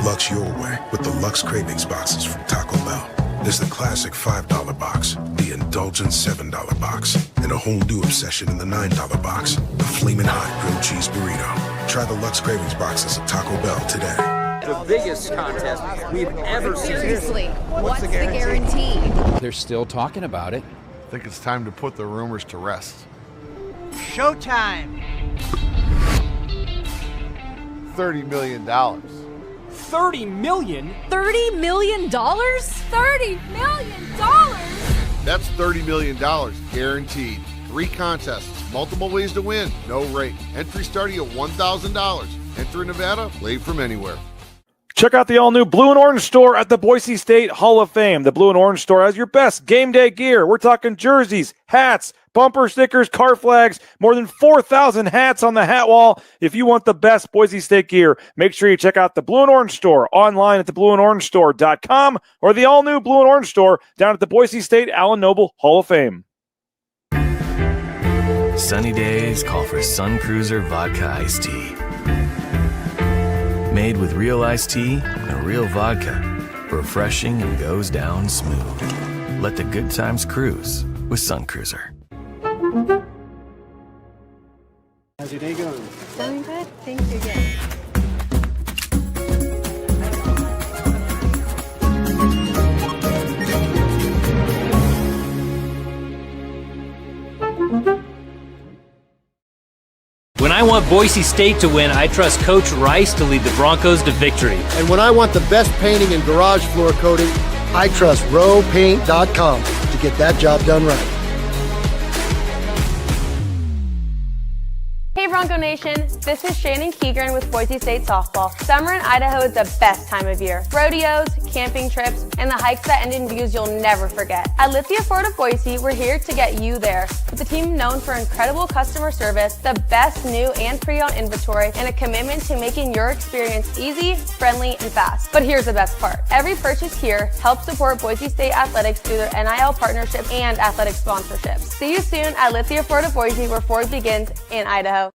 Lux your way with the Lux Cravings boxes from Taco Bell. There's the classic $5 box, the indulgent $7 box, and a whole new obsession in the $9 box, the Flamin' Hot Grilled Cheese Burrito. Try the Lux Cravings boxes at Taco Bell today. The biggest contest we've ever seen. Seriously, what's the guarantee? They're still talking about it. I think it's time to put the rumors to rest. Showtime! $30 million. $30 million? $30 million? $30 million? That's $30 million guaranteed. 3 contests, multiple ways to win, no rate. Entry starting at $1,000. Enter in Nevada, play from anywhere. Check out the all-new Blue and Orange store at the Boise State Hall of Fame. The Blue and Orange store has your best game day gear. We're talking jerseys, hats, bumper stickers, car flags, more than 4,000 hats on the hat wall. If you want the best Boise State gear, make sure you check out the Blue and Orange store online at theblueandorangestore.com or the all-new Blue and Orange store down at the Boise State Allen Noble Hall of Fame. Sunny days call for Sun Cruiser Vodka Iced Tea. Made with real iced tea and real vodka. Refreshing and goes down smooth. Let the good times cruise with Sun Cruiser. How's your day going? Going good. Thank you again. When I want Boise State to win, I trust Coach Rice to lead the Broncos to victory. And when I want the best painting and garage floor coating, I trust rowpaint.com to get that job done right. Hey Bronco Nation, this is Shannon Keegren with Boise State Softball. Summer in Idaho is the best time of year. Rodeos, camping trips, and the hikes that end in views you'll never forget. At Lithia Ford of Boise, we're here to get you there. With a team known for incredible customer service, the best new and pre-owned inventory, and a commitment to making your experience easy, friendly, and fast. But here's the best part. Every purchase here helps support Boise State athletics through their NIL partnerships and athletic sponsorships. See you soon at Lithia Ford of Boise, where Ford begins in Idaho.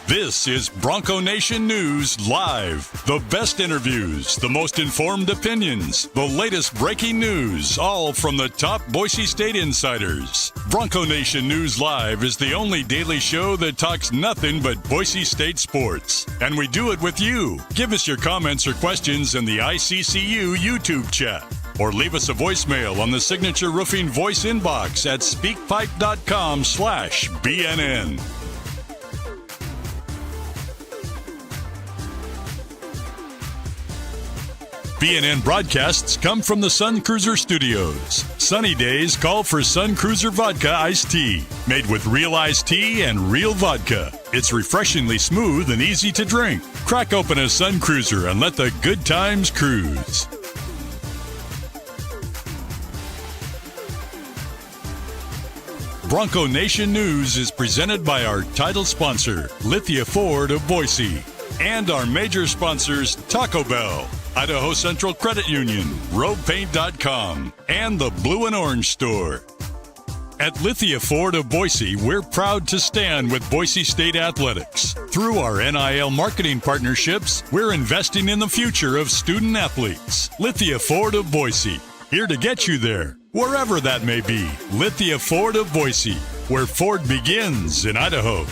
This is Bronco Nation News Live. The best interviews, the most informed opinions, the latest breaking news, all from the top Boise State insiders. Bronco Nation News Live is the only daily show that talks nothing but Boise State sports. And we do it with you. Give us your comments or questions in the ICCU YouTube chat. Or leave us a voicemail on the Signature Roofing voice inbox at speakpipe.com/BNN. BNN broadcasts come from the Sun Cruiser Studios. Sunny days call for Sun Cruiser Vodka Iced Tea. Made with real iced tea and real vodka. It's refreshingly smooth and easy to drink. Crack open a Sun Cruiser and let the good times cruise. Bronco Nation News is presented by our title sponsor, Lithia Ford of Boise, and our major sponsors, Taco Bell, Idaho Central Credit Union, rowpaint.com, and the Blue and Orange store. At Lithia Ford of Boise, we're proud to stand with Boise State athletics. Through our NIL marketing partnerships, we're investing in the future of student athletes. Lithia Ford of Boise, here to get you there, wherever that may be. Lithia Ford of Boise, where Ford begins in Idaho.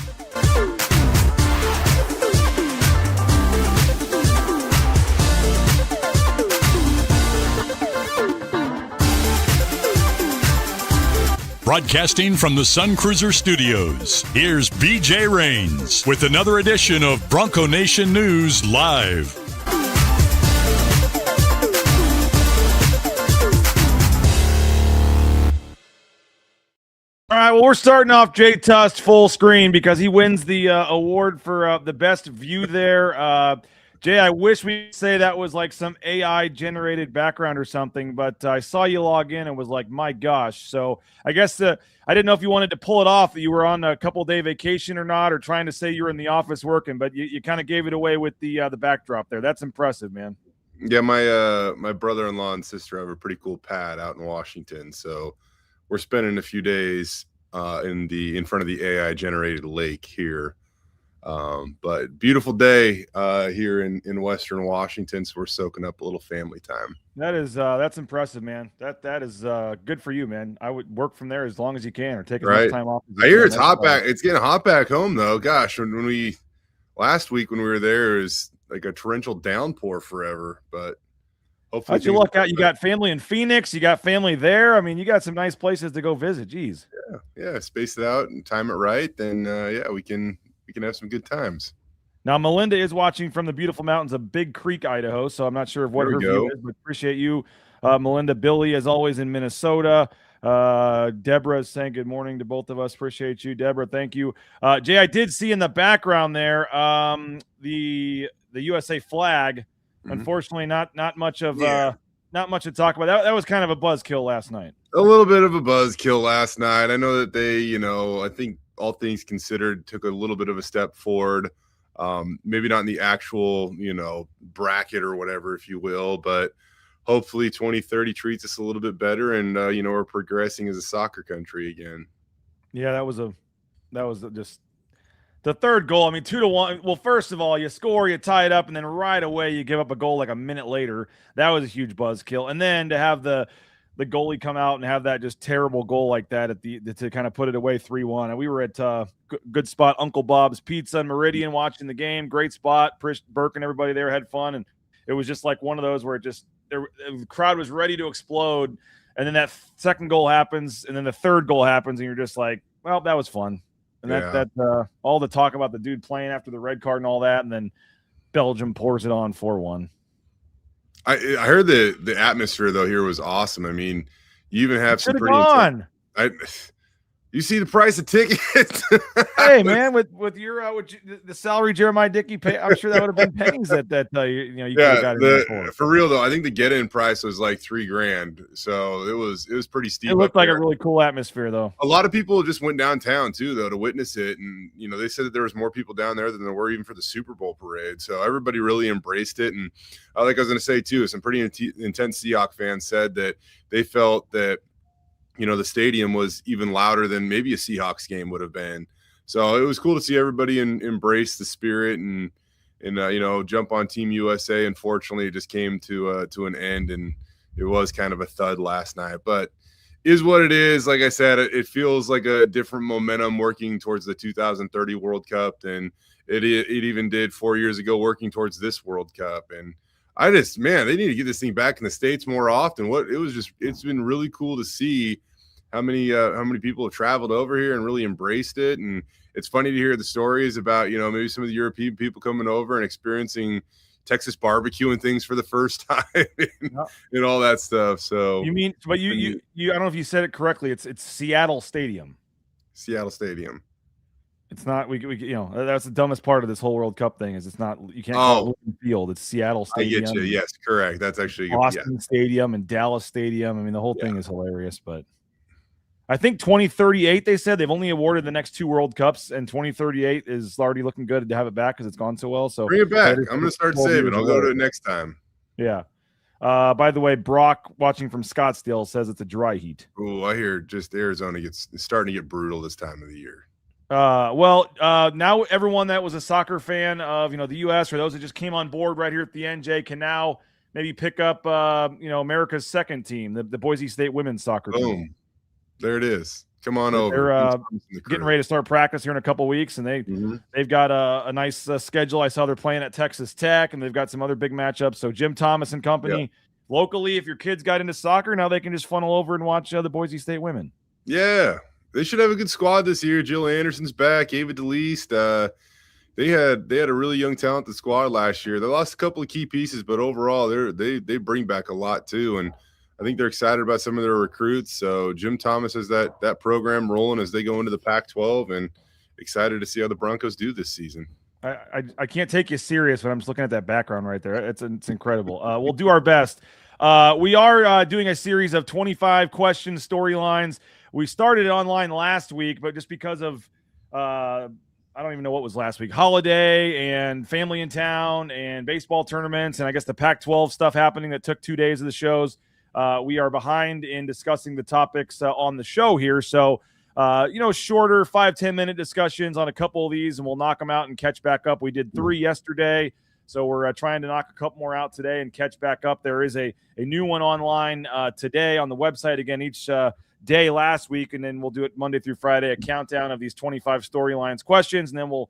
Broadcasting from the Sun Cruiser Studios, here's BJ Rains with another edition of Bronco Nation News Live. All right, well, we're starting off Jay Tust full screen because he wins the award for the best view there. Jay, I wish we could say that was like some AI generated background or something, but I saw you log in and was like, my gosh. So I guess I didn't know if you wanted to pull it off, that you were on a couple-day vacation or not, or trying to say you were in the office working, but you kind of gave it away with the backdrop there. That's impressive, man. Yeah, my brother-in-law and sister have a pretty cool pad out in Washington, so we're spending a few days in front of the AI generated lake here. But beautiful day here in Western Washington, so we're soaking up a little family time. That's impressive, man. That is good for you, man. I would work from there as long as you can, or take as Right. much time off. I hear it's hot back. It's getting hot back home though. Gosh, last week when we were there, it was like a torrential downpour forever. But hopefully, how'd you luck out? You got family in Phoenix. You got family there. I mean, you got some nice places to go visit. Jeez. Yeah. Space it out and time it right. Then we can have some good times. Now, Melinda is watching from the beautiful mountains of Big Creek, Idaho, so I'm not sure of what her view is, but appreciate you, Melinda. Billy, as always, in Minnesota. Deborah is saying good morning to both of us. Appreciate you, Deborah. Thank you. Jay, I did see in the background there the USA flag. Mm-hmm. Unfortunately, not much to talk about. That was kind of a buzzkill last night. A little bit of a buzzkill last night. I know that they, I think all things considered, took a little bit of a step forward. Maybe not in the actual, bracket or whatever, if you will, but hopefully 2030 treats us a little bit better, and we're progressing as a soccer country again. Yeah, that was just the third goal. I mean, 2-1. Well, first of all, you score, you tie it up, and then right away you give up a goal like a minute later. That was a huge buzzkill. And then to have the goalie come out and have that just terrible goal like that to kind of put it away 3-1. And we were at good spot, Uncle Bob's Pizza in Meridian, watching the game. Great spot. Burke and everybody there had fun, and it was just like one of those where the crowd was ready to explode, and then that second goal happens, and then the third goal happens, and you're just like, well, that was fun. And that all the talk about the dude playing after the red card and all that, and then Belgium pours it on 4-1. I heard the atmosphere though here was awesome. I mean, you even have some pretty. You see the price of tickets. Hey man, with your the salary Jeremiah Dickey pay, I'm sure that would have been pennies that you could have got in for real though. I think the get-in price was like $3,000, so it was pretty steep. It looked like a really cool atmosphere though. A lot of people just went downtown too though to witness it, and they said that there was more people down there than there were even for the Super Bowl parade. So everybody really embraced it, and like I was going to say too, some pretty intense Seahawks fans said that they felt that the stadium was even louder than maybe a Seahawks game would have been. So it was cool to see everybody embrace the spirit and jump on Team USA. Unfortunately, it just came to an end, and it was kind of a thud last night. But is what it is. Like I said, it feels like a different momentum working towards the 2030 World Cup than it even did 4 years ago working towards this World Cup. And they need to get this thing back in the States more often. It's been really cool to see how many people have traveled over here and really embraced it. And it's funny to hear the stories about, maybe some of the European people coming over and experiencing Texas barbecue and things for the first time and all that stuff. So you mean, but you I don't know if you said it correctly. It's Seattle Stadium. Seattle Stadium. It's not. We that's the dumbest part of this whole World Cup thing is it's not. You can't call it Lucas Field. It's Seattle Stadium. I get you. Yes, correct. That's actually Austin Stadium and Dallas Stadium. I mean, the whole thing is hilarious. But I think 2038. They said they've only awarded the next 2 World Cups, and 2038 is already looking good to have it back because it's gone so well. So bring it back. I'm going to start saving. I'll go to it next time. Yeah. By the way, Brock watching from Scottsdale says it's a dry heat. Oh, I hear just Arizona it's starting to get brutal this time of the year. Now everyone that was a soccer fan of, the U.S. or those that just came on board right here at the NJ can now maybe pick up, America's second team, the Boise State women's soccer team. There it is. Come on over. They're getting ready to start practice here in a couple weeks, and they've got a nice schedule. I saw they're playing at Texas Tech, and they've got some other big matchups. So Jim Thomas and company locally, if your kids got into soccer, now they can just funnel over and watch the Boise State women. Yeah. They should have a good squad this year. Jill Anderson's back. Ava DeLeast. They had a really young talented squad last year. They lost a couple of key pieces, but overall they bring back a lot too. And I think they're excited about some of their recruits. So Jim Thomas has that program rolling as they go into the Pac-12, and excited to see how the Broncos do this season. I can't take you serious when I'm just looking at that background right there. It's incredible. We'll do our best. We are doing a series of 25 question storylines. We started it online last week, but just because of I don't even know what was last week, holiday and family in town and baseball tournaments, and I guess the Pac-12 stuff happening that took 2 days of the shows. We are behind in discussing the topics on the show here. So, shorter 5-10 minute discussions on a couple of these, and we'll knock them out and catch back up. We did 3 yesterday, so we're trying to knock a couple more out today and catch back up. There is a new one online today on the website, again, each day last week, and then we'll do it Monday through Friday, a countdown of these 25 storylines questions, and then we'll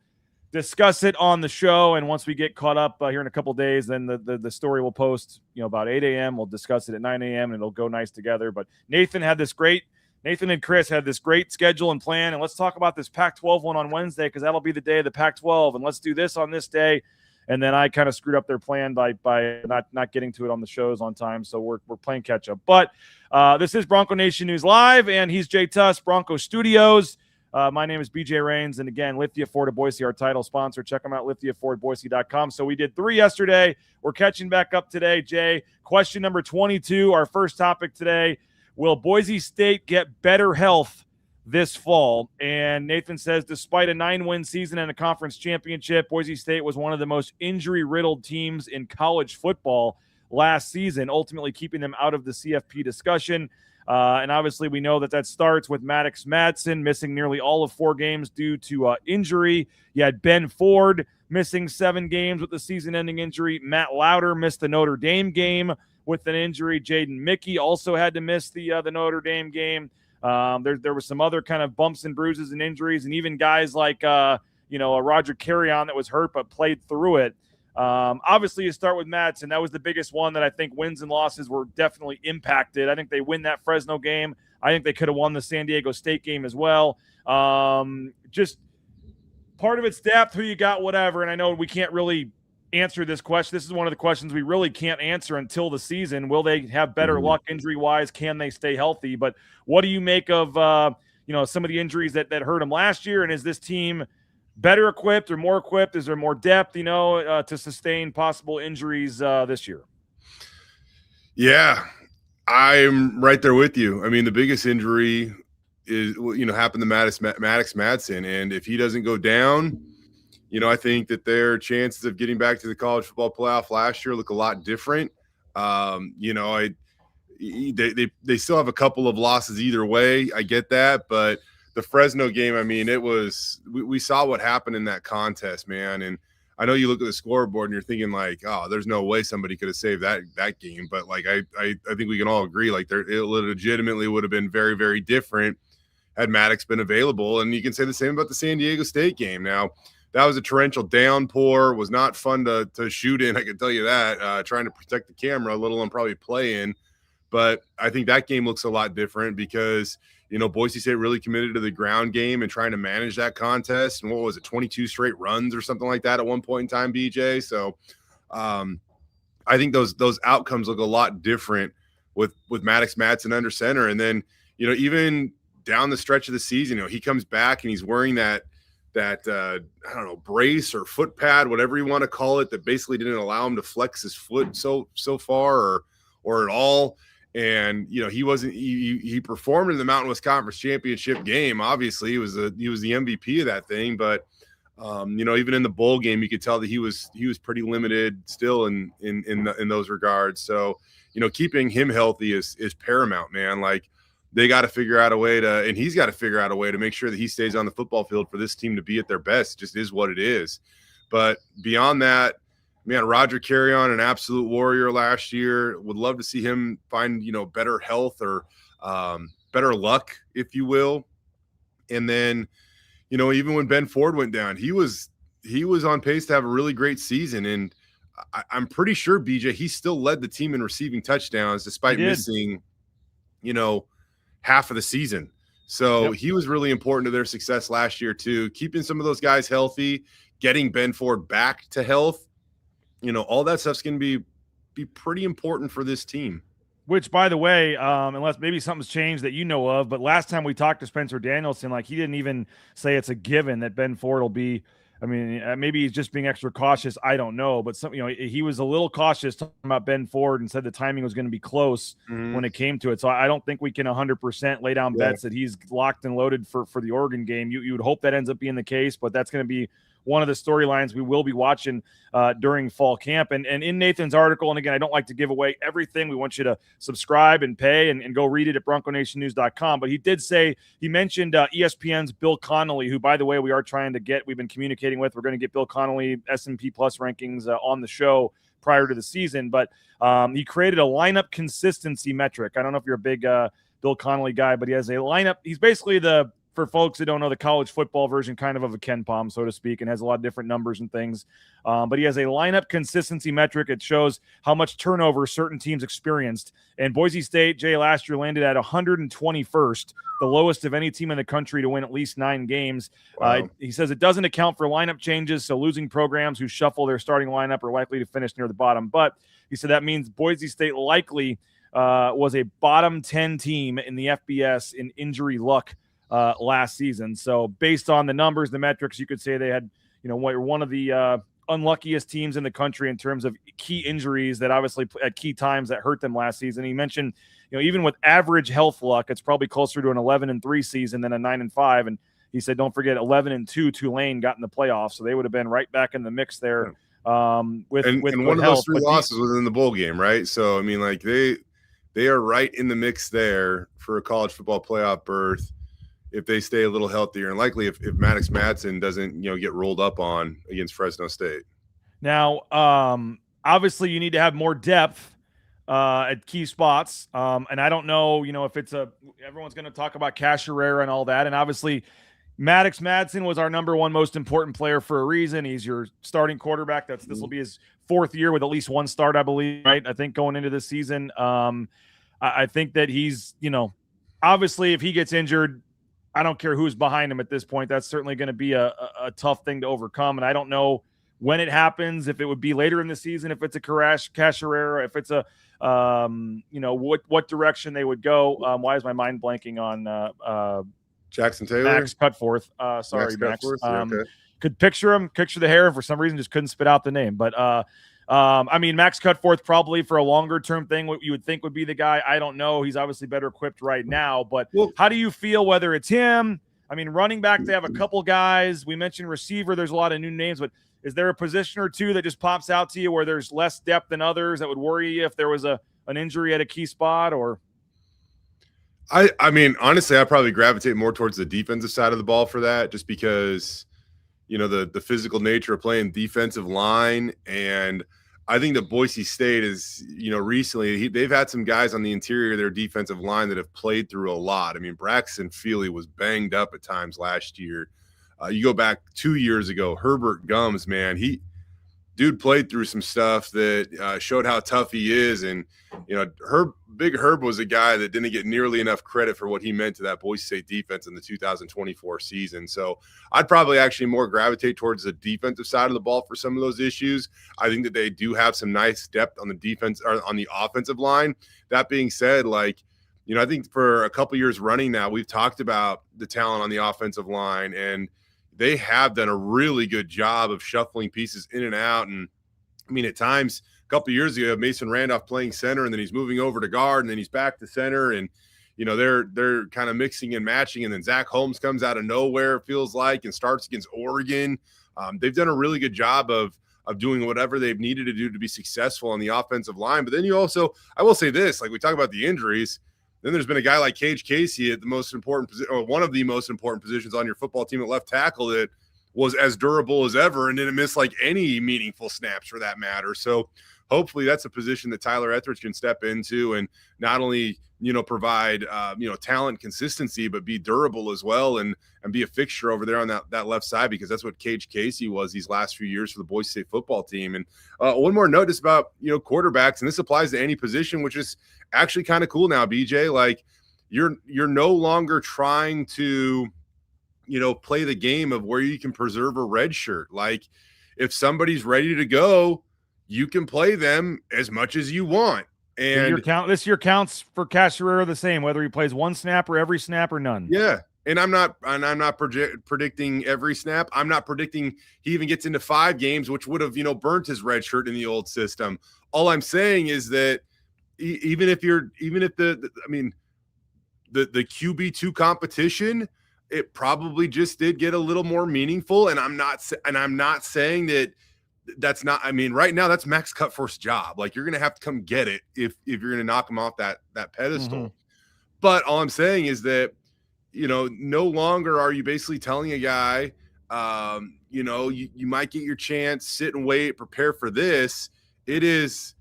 discuss it on the show. And once we get caught up here in a couple days, then the story will post about 8 a.m. We'll discuss it at 9 a.m. and it'll go nice together. But Nathan and Chris had this great schedule and plan, and let's talk about this Pac-12 one on Wednesday because that'll be the day of the Pac-12, and let's do this on this day. And then I kind of screwed up their plan by not getting to it on the shows on time. So we're playing catch up. But this is Bronco Nation News Live, and he's Jay Tust, Bronco Studios. My name is BJ Rains, and again, Lithia Ford of Boise, our title sponsor. Check them out, lithiafordboise.com. So we did 3 yesterday. We're catching back up today, Jay. Question number 22, our first topic today. Will Boise State get better health this fall? And Nathan says, despite a 9-win season and a conference championship, Boise State was one of the most injury-riddled teams in college football last season, ultimately keeping them out of the CFP discussion. And obviously we know that starts with Maddox Madsen missing nearly all of 4 games due to injury. You had Ben Ford missing 7 games with the season-ending injury. Matt Lauder missed the Notre Dame game with an injury. Jaden Mickey also had to miss the Notre Dame game. There was some other kind of bumps and bruises and injuries, and even guys like a Roger Carrion that was hurt but played through it. Obviously, you start with Madsen. That was the biggest one that I think wins and losses were definitely impacted. I think they win that Fresno game. I think they could have won the San Diego State game as well. Just part of it's depth, who you got, whatever. And I know we can't really answer this question. This is one of the questions we really can't answer until the season. Will they have better luck injury-wise? Can they stay healthy? But what do you make of some of the injuries that hurt them last year? And is this team better equipped or more equipped? Is there more depth, to sustain possible injuries this year? Yeah, I'm right there with you. I mean, the biggest injury is, happened to Maddox Madsen. And if he doesn't go down, I think that their chances of getting back to the college football playoff last year look a lot different. They still have a couple of losses either way. I get that, but the Fresno game, I mean, we saw what happened in that contest, man. And I know you look at the scoreboard and you're thinking like, oh, there's no way somebody could have saved that game. But like, I think we can all agree, like it legitimately would have been very, very different had Maddox been available. And you can say the same about the San Diego State game. Now, that was a torrential downpour, was not fun to shoot in. I can tell you that, trying to protect the camera, let alone probably play in. But I think that game looks a lot different because, Boise State really committed to the ground game and trying to manage that contest. And what was it, 22 straight runs or something like that at one point in time, BJ? So I think those outcomes look a lot different with Maddox Madsen under center. And then, even down the stretch of the season, he comes back and he's wearing that I don't know, brace or foot pad, whatever you want to call it, that basically didn't allow him to flex his foot so far or at all. And he performed in the Mountain West Conference Championship game. Obviously, he was the MVP of that thing, but even in the bowl game, you could tell that he was pretty limited still in those regards. So keeping him healthy is paramount, man. Like, they got to figure out a way and he's got to figure out a way to make sure that he stays on the football field for this team to be at their best. It just is what it is. But beyond that, man, Roger Carrion, an absolute warrior last year. Would love to see him find, better health or better luck, if you will. And then, even when Ben Ford went down, he was on pace to have a really great season. And I'm pretty sure, BJ, he still led the team in receiving touchdowns despite missing, half of the season. So he was really important to their success last year too. Keeping some of those guys healthy, getting Ben Ford back to health, all that stuff's going to be pretty important for this team. Which, by the way, unless maybe something's changed that you know of, but last time we talked to Spencer Danielson, like he didn't even say it's a given that Ben Ford will be I mean, maybe he's just being extra cautious. I don't know, but he was a little cautious talking about Ben Ford and said the timing was going to be close when it came to it. So I don't think we can 100% lay down bets that he's locked and loaded for the Oregon game. You would hope that ends up being the case, but that's going to be one of the storylines we will be watching during fall camp. And in Nathan's article, and again, I don't like to give away everything. We want you to subscribe and pay and go read it at BroncoNationNews.com. But he mentioned ESPN's Bill Connolly, who, by the way, we've been communicating with. We're going to get Bill Connolly S&P Plus rankings on the show prior to the season. But he created a lineup consistency metric. I don't know if you're a big Bill Connolly guy, but he has a lineup. He's basically for folks that don't know, the college football version kind of a Ken Palm, so to speak, and has a lot of different numbers and things. But he has a lineup consistency metric. It shows how much turnover certain teams experienced. And Boise State, Jay, last year landed at 121st, the lowest of any team in the country to win at least 9 games. Wow. He says it doesn't account for lineup changes, so losing programs who shuffle their starting lineup are likely to finish near the bottom. But he said that means Boise State likely was a bottom 10 team in the FBS in injury luck last season. So based on the numbers, the metrics, you could say they had, one of the unluckiest teams in the country in terms of key injuries that obviously at key times that hurt them last season. He mentioned, even with average health luck, it's probably closer to an 11-3 season than a 9-5. And he said, don't forget 11-2 Tulane got in the playoffs. So they would have been right back in the mix there. With one of those 3 losses was in the bowl game, right? So, I mean, like they are right in the mix there for a college football playoff berth if they stay a little healthier, and likely if Maddox Madsen doesn't, get rolled up on against Fresno State. Now, obviously you need to have more depth at key spots. And I don't know, if it's everyone's going to talk about Cash Herrera and all that. And obviously Maddox Madsen was our number 1 most important player for a reason. He's your starting quarterback. This will be his 4th year with at least 1 start, I believe, right? I think going into this season. I think that he's, obviously if he gets injured, I don't care who's behind him at this point. That's certainly going to be a tough thing to overcome. And I don't know when it happens, if it would be later in the season, if it's a Cash Herrera, if it's a, what direction they would go. Why is my mind blanking on Jackson Taylor? Max Cutforth. Sorry, Max. Okay. Could picture him, picture the hair, and for some reason just couldn't spit out the name. But Max Cutforth probably for a longer term thing, what you would think would be the guy. I don't know. He's obviously better equipped right now. But how do you feel whether it's him? I mean, running back, they have a couple guys. We mentioned receiver. There's a lot of new names, but is there a position or two that just pops out to you where there's less depth than others that would worry you if there was an injury at a key spot? Or I mean, honestly, I probably gravitate more towards the defensive side of the ball for that, just because the physical nature of playing defensive line. And I think that Boise State is, recently they've had some guys on the interior of their defensive line that have played through a lot. I mean, Braxton Feely was banged up at times last year. You go back 2 years ago, Herbert Gums, man, dude played through some stuff that showed how tough he is. And, Big Herb was a guy that didn't get nearly enough credit for what he meant to that Boise State defense in the 2024 season. So I'd probably actually more gravitate towards the defensive side of the ball for some of those issues. I think that they do have some nice depth on the defense or on the offensive line. That being said, I think for a couple years running now, we've talked about the talent on the offensive line, and they have done a really good job of shuffling pieces in and out. And I mean, at times, a couple of years ago, Mason Randolph playing center, and then he's moving over to guard, and then he's back to center, and they're kind of mixing and matching. And then Zach Holmes comes out of nowhere, it feels like, and starts against Oregon. They've done a really good job of doing whatever they've needed to do to be successful on the offensive line. But then I will say this, we talk about the injuries. Then there's been a guy like Cage Casey at the most important position, or one of the most important positions on your football team at left tackle, that was as durable as ever and didn't miss any meaningful snaps for that matter. So hopefully that's a position that Tyler Etheridge can step into and not only, provide, talent consistency, but be durable as well and be a fixture over there on that left side, because that's what Cage Casey was these last few years for the Boise State football team. And one more note just about, quarterbacks, and this applies to any position, which is actually kind of cool now, BJ. You're no longer trying to, play the game of where you can preserve a red shirt. If somebody's ready to go, you can play them as much as you want. And this year counts for Cash Herrera the same, whether he plays one snap or every snap or none. Yeah. And I'm not predicting every snap. I'm not predicting he even gets into 5 games, which would have, burnt his red shirt in the old system. All I'm saying is that even if the QB2 competition, it probably just did get a little more meaningful. And I'm not saying that's not, right now that's Max Cutforth's job. Like, you're going to have to come get it if you're going to knock him off that pedestal. Mm-hmm. But all I'm saying is that, no longer are you basically telling a guy, you might get your chance, sit and wait, prepare for this. It is,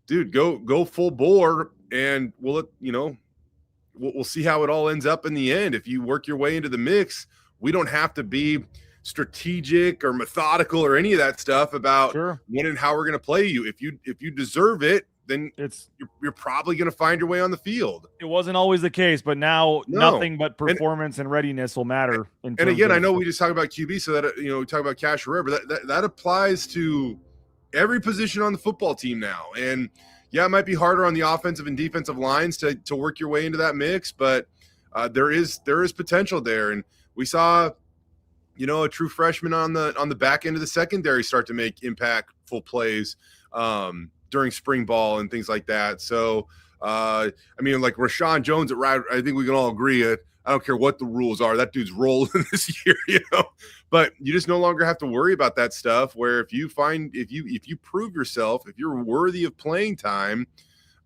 dude, go full bore, and we'll see how it all ends up in the end. If you work your way into the mix, we don't have to be strategic or methodical or any of that stuff about when and how we're going to play you. If you deserve it, then you're probably going to find your way on the field. It wasn't always the case, but now nothing but performance and readiness will matter. And again, I know we just talk about QB, so that we talk about Cash or whatever. That applies to every position on the football team now. And yeah, it might be harder on the offensive and defensive lines to work your way into that mix, but there is potential there. And we saw, a true freshman on the back end of the secondary start to make impactful plays during spring ball and things like that. So, like Rashawn Jones I think we can all agree I don't care what the rules are. That dude's rolling this year, But you just no longer have to worry about that stuff. Where if you prove yourself, if you're worthy of playing time,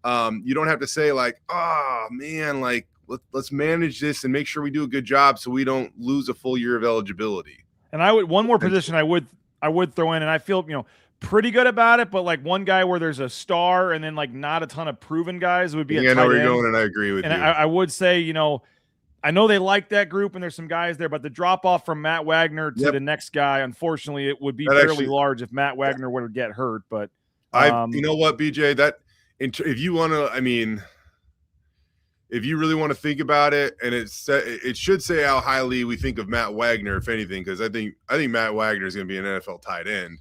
you don't have to say like, oh man, like let's manage this and make sure we do a good job so we don't lose a full year of eligibility. And one more position I would throw in, and I feel pretty good about it, but like one guy where there's a star and then like not a ton of proven guys would be a tight end. I know where you're going, and I agree with you. And I would say, I know they like that group and there's some guys there, but the drop off from Matt Wagner to the next guy, unfortunately, it would be fairly large if Matt Wagner would get hurt. But you know what, BJ, that if you want to, if you really want to think about it, and it should say how highly we think of Matt Wagner, if anything, because I think Matt Wagner is going to be an NFL tight end.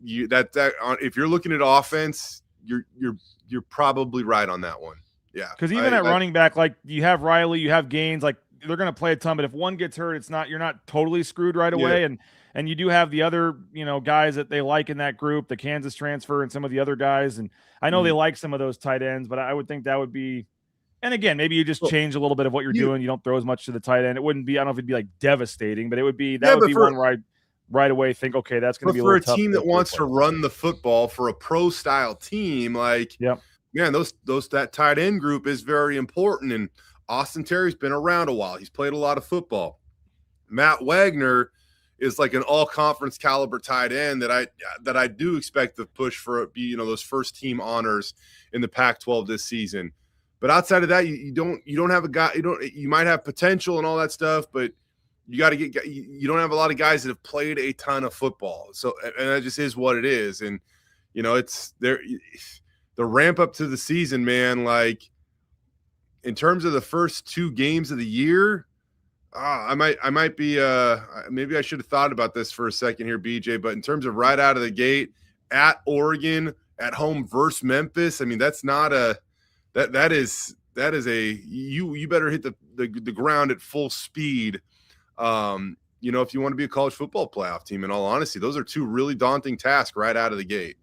If you're looking at offense, you're probably right on that one. Yeah, because even at running back, like you have Riley, you have Gaines, like they're going to play a ton. But if one gets hurt, you're not totally screwed right away. And you do have the other guys that they like in that group, the Kansas transfer and some of the other guys. And I know they like some of those tight ends, but I would think that would be. And again, maybe you just change a little bit of what you're doing. You don't throw as much to the tight end. It wouldn't be. I don't know if it'd be like devastating, but it would be. That would be one where I right away think, okay, that's going to be a little tough. For a team that wants to run the football, for a pro style team, like, man, that tight end group is very important. And Austin Terry's been around a while. He's played a lot of football. Matt Wagner is like an all conference caliber tight end that I do expect to push for those first team honors in the Pac-12 this season. But outside of that, you don't have a guy. You might have potential and all that stuff, but you got to you don't have a lot of guys that have played a ton of football. So, and that just is what it is. And, it's there, the ramp up to the season, man, like in terms of the first 2 games of the year, I might be, maybe I should have thought about this for a second here, BJ, but in terms of right out of the gate at Oregon, at home versus Memphis, that's not that is you better hit the ground at full speed. If you want to be a college football playoff team, in all honesty, those are 2 really daunting tasks right out of the gate.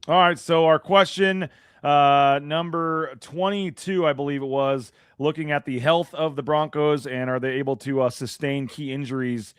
All right. So our question, number 22, I believe it was, looking at the health of the Broncos and are they able to sustain key injuries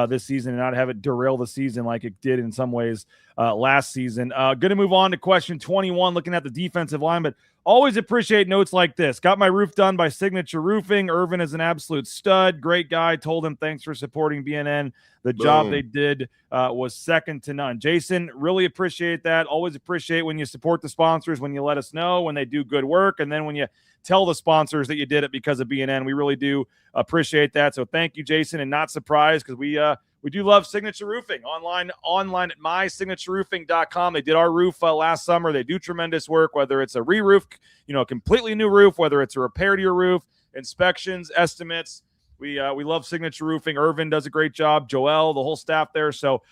this season and not have it derail the season like it did in some ways last season. Going to move on to question 21, looking at the defensive line, but always appreciate notes like this. Got my roof done by Signature Roofing. Irvin is an absolute stud. Great guy. Told him thanks for supporting BNN. The job they did was second to none. Jason, really appreciate that. Always appreciate when you support the sponsors, when you let us know when they do good work, and then when you tell the sponsors that you did it because of BNN. We really do appreciate that. So thank you, Jason, and not surprised because we do love Signature Roofing. Online at mysignatureroofing.com. They did our roof last summer. They do tremendous work, whether it's a re-roof, a completely new roof, whether it's a repair to your roof, inspections, estimates. We love Signature Roofing. Irvin does a great job. Joel, the whole staff there. So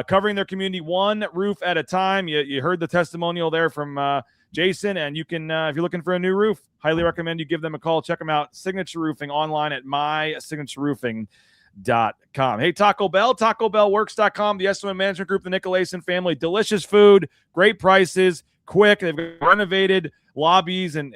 covering their community one roof at a time. You heard the testimonial there from Jason. And you can, if you're looking for a new roof, highly recommend you give them a call. Check them out. Signature Roofing online at mysignatureroofing.com. Hey, Taco Bell, TacoBellWorks.com, the SOM Management Group, the Nicolason family. Delicious food, great prices, quick. They've got renovated lobbies and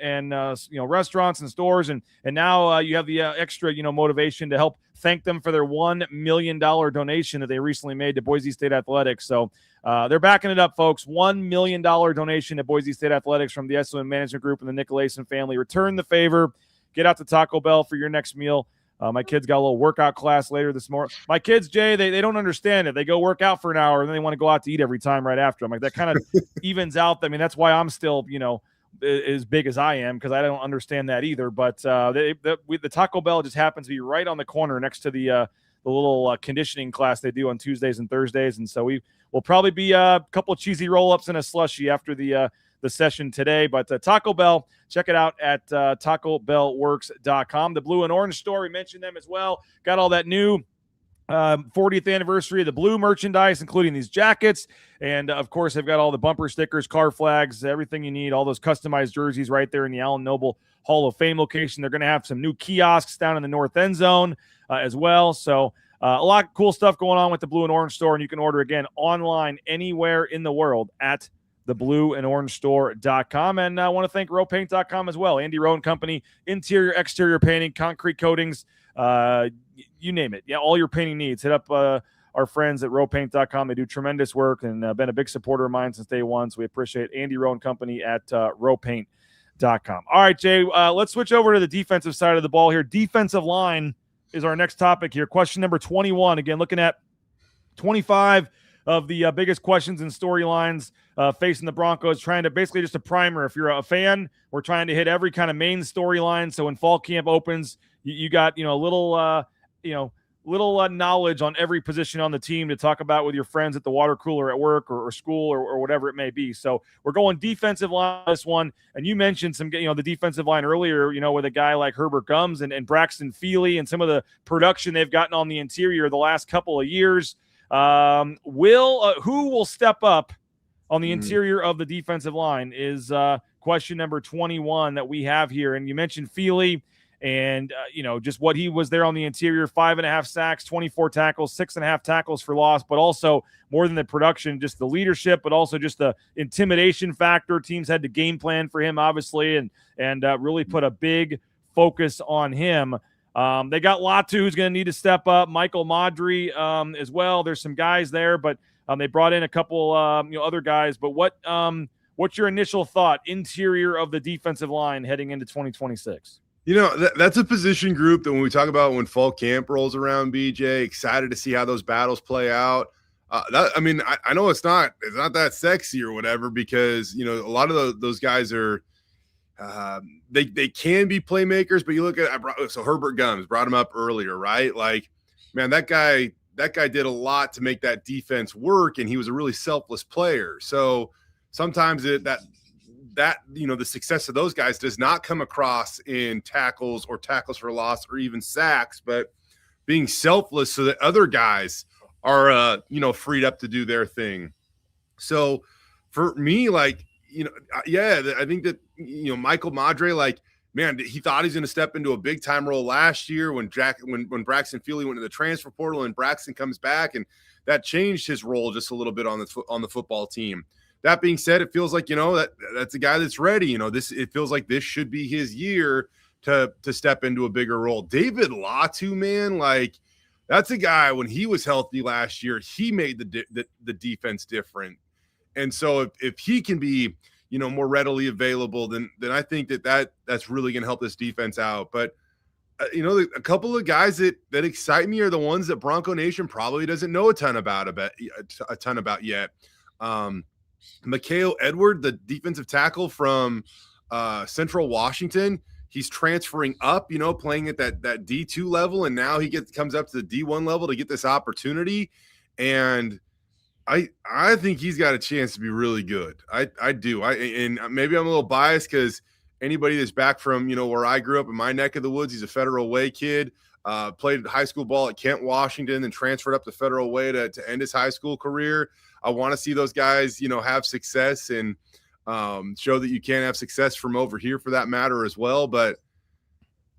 restaurants and stores, and now you have the extra motivation to help thank them for their $1 million donation that they recently made to Boise State Athletics. So they're backing it up, folks. $1 million donation to Boise State Athletics from the SOM Management Group and the Nicolason family. Return the favor. Get out to Taco Bell for your next meal. My kids got a little workout class later this morning. My kids, Jay, they don't understand it. They go work out for an hour, and then they want to go out to eat every time right after. I'm like, that kind of evens out. I mean, that's why I'm still, as big as I am, because I don't understand that either. But the Taco Bell just happens to be right on the corner next to the little conditioning class they do on Tuesdays and Thursdays. And so we will probably be a couple of cheesy roll-ups and a slushie after the session today. But Taco Bell, check it out at TacoBellWorks.com. The Blue and Orange store, we mentioned them as well. Got all that new 40th anniversary of the Blue merchandise, including these jackets. And, of course, they've got all the bumper stickers, car flags, everything you need, all those customized jerseys right there in the Allen Noble Hall of Fame location. They're going to have some new kiosks down in the north end zone as well. So a lot of cool stuff going on with the Blue and Orange store, and you can order, again, online anywhere in the world at theblueandorangestore.com. And I want to thank rowpaint.com as well. Andy Rowe and Company, interior, exterior painting, concrete coatings, you name it. Yeah, all your painting needs. Hit up our friends at rowpaint.com. They do tremendous work and been a big supporter of mine since day one. So we appreciate Andy Rowe and Company at rowpaint.com. All right, Jay, let's switch over to the defensive side of the ball here. Defensive line is our next topic here. Question number 21. Again, looking at 25 of the biggest questions and storylines facing the Broncos, trying to basically just a primer. If you're a fan, we're trying to hit every kind of main storyline. So when fall camp opens, you got, a little knowledge on every position on the team to talk about with your friends at the water cooler at work or school or whatever it may be. So we're going defensive line this one. And you mentioned some, the defensive line earlier, with a guy like Herbert Gums and Braxton Feely and some of the production they've gotten on the interior the last couple of years. Who will step up on the interior of the defensive line is question number 21 that we have here. And you mentioned Feely and, just what he was there on the interior, 5.5 sacks, 24 tackles, 6.5 tackles for loss, but also more than the production, just the leadership, but also just the intimidation factor. Teams had to game plan for him, obviously, and really put a big focus on him. They got Latu, who's going to need to step up. Michael Madry as well. There's some guys there, but they brought in a couple other guys. But what's your initial thought, interior of the defensive line heading into 2026? That's a position group that when we talk about when fall camp rolls around, BJ, excited to see how those battles play out. I know it's not that sexy or whatever, because, a lot of those guys are, they can be playmakers, but you look at, Herbert Gums, brought him up earlier, right? Like, man, that guy did a lot to make that defense work, and he was a really selfless player. So sometimes the success of those guys does not come across in tackles or tackles for loss or even sacks, but being selfless so that other guys are, freed up to do their thing. So for me, I think that, Michael Madre, he thought he's going to step into a big time role last year when Braxton Feely went to the transfer portal, and Braxton comes back, and that changed his role just a little bit on the football team. That being said, it feels like, that's a guy that's ready. It feels like this should be his year to step into a bigger role. David Latu, man, that's a guy, when he was healthy last year, he made the defense different. And so if he can be, more readily available, then I think that's really going to help this defense out. But, a couple of guys that excite me are the ones that Bronco Nation probably doesn't know a ton about yet. Mikhail Edward, the defensive tackle from Central Washington, he's transferring up, playing at that D2 level, and now he comes up to the D1 level to get this opportunity. And I think he's got a chance to be really good. I do. And maybe I'm a little biased because anybody that's back from, where I grew up in my neck of the woods, he's a Federal Way kid, played high school ball at Kent, Washington, and transferred up to Federal Way to end his high school career. I want to see those guys, have success. And show that you can have success from over here for that matter as well. But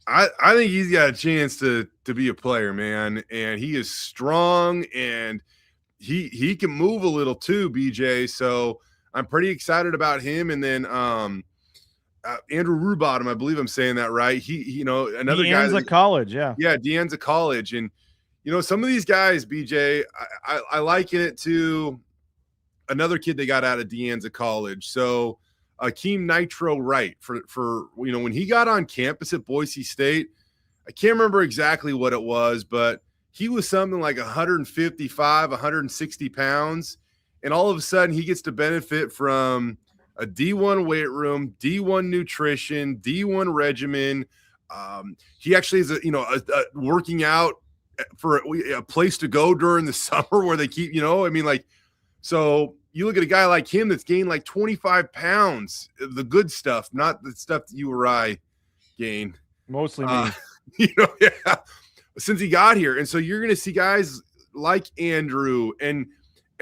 I think he's got a chance to be a player, man. And he is strong and he can move a little too, BJ. So I'm pretty excited about him. And then Andrew Rubottom, I believe I'm saying that right. He another guy. Deanza College, yeah. Yeah, Deanza College. And, some of these guys, BJ, I liken it to another kid they got out of Deanza College. So Akeem Nitro Wright for when he got on campus at Boise State, I can't remember exactly what it was, but he was something like 155, 160 pounds. And all of a sudden he gets to benefit from a D1 weight room, D1 nutrition, D1 regimen. He actually is a working out for a place to go during the summer where they keep, so you look at a guy like him that's gained like 25 pounds, the good stuff, not the stuff that you or I gain. Mostly me. Since he got here. And so you're going to see guys like Andrew and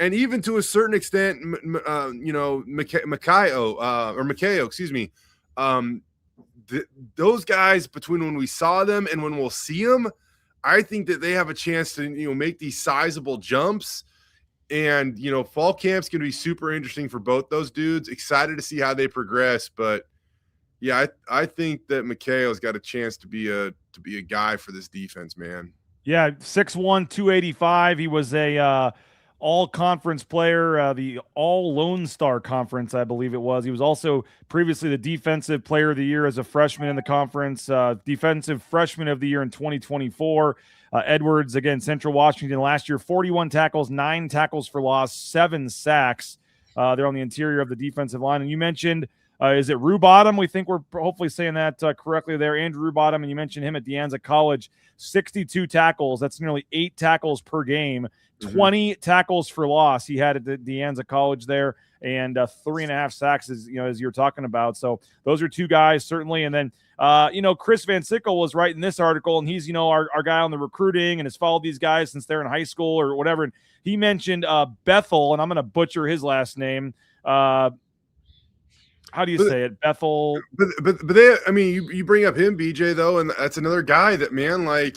even to a certain extent, Makayo, excuse me. Those guys, between when we saw them and when we'll see them, I think that they have a chance to, make these sizable jumps. And, fall camp's going to be super interesting for both those dudes. Excited to see how they progress. But, yeah, I think that Makayo's got a chance to be a guy for this defense, man. Yeah, 6'1", 285. He was a all-conference player, the All-Lone Star Conference, I believe it was. He was also previously the Defensive Player of the Year as a freshman in the conference, Defensive Freshman of the Year in 2024. Edwards, again, Central Washington last year, 41 tackles, 9 tackles for loss, 7 sacks. They're on the interior of the defensive line. And you mentioned, is it Rubottom? We think we're hopefully saying that correctly there. Andrew Rubottom, and you mentioned him at Deanza College, 62 tackles. That's nearly 8 tackles per game. 20 tackles for loss he had at the Deanza College there, and 3.5 sacks, as you're talking about. So those are two guys certainly. And then Chris Van Sickle was writing this article, and he's our guy on the recruiting and has followed these guys since they're in high school or whatever. And he mentioned Bethel, and I'm going to butcher his last name. How do you say it? Bethel. But they, you bring up him, BJ, though, and that's another guy that, man, like.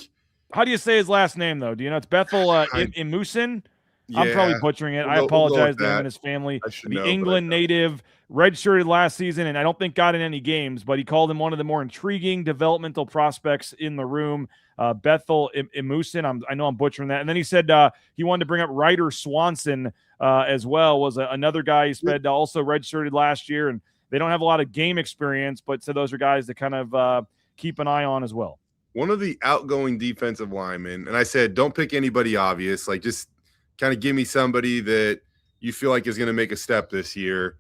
How do you say his last name, though? Do you know? It's Bethel Imusin. Yeah, I'm probably butchering it. I apologize to him and his family. The England native, redshirted last season, and I don't think got in any games, but he called him one of the more intriguing developmental prospects in the room. Bethel Imusin. I know I'm butchering that. And then he said he wanted to bring up Ryder Swanson as well, was another guy he said also redshirted last year, and they don't have a lot of game experience, but so those are guys to kind of keep an eye on as well. One of the outgoing defensive linemen, and I said, don't pick anybody obvious, like just kind of give me somebody that you feel like is going to make a step this year.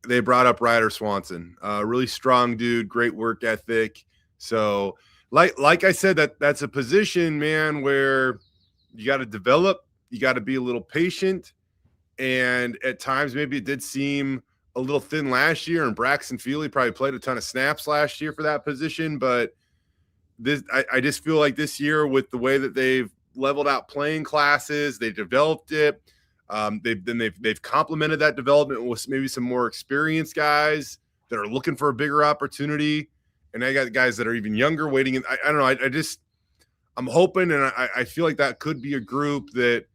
They brought up Ryder Swanson, really strong dude, great work ethic. So like I said, that's a position, man, where you got to develop, you got to be a little patient. And at times, maybe it did seem a little thin last year, and Braxton Feely probably played a ton of snaps last year for that position, but I just feel like this year, with the way that they've leveled out playing classes, they developed it. They've complemented that development with maybe some more experienced guys that are looking for a bigger opportunity, and I got guys that are even younger waiting. And I don't know. I'm hoping, and I feel like that could be a group that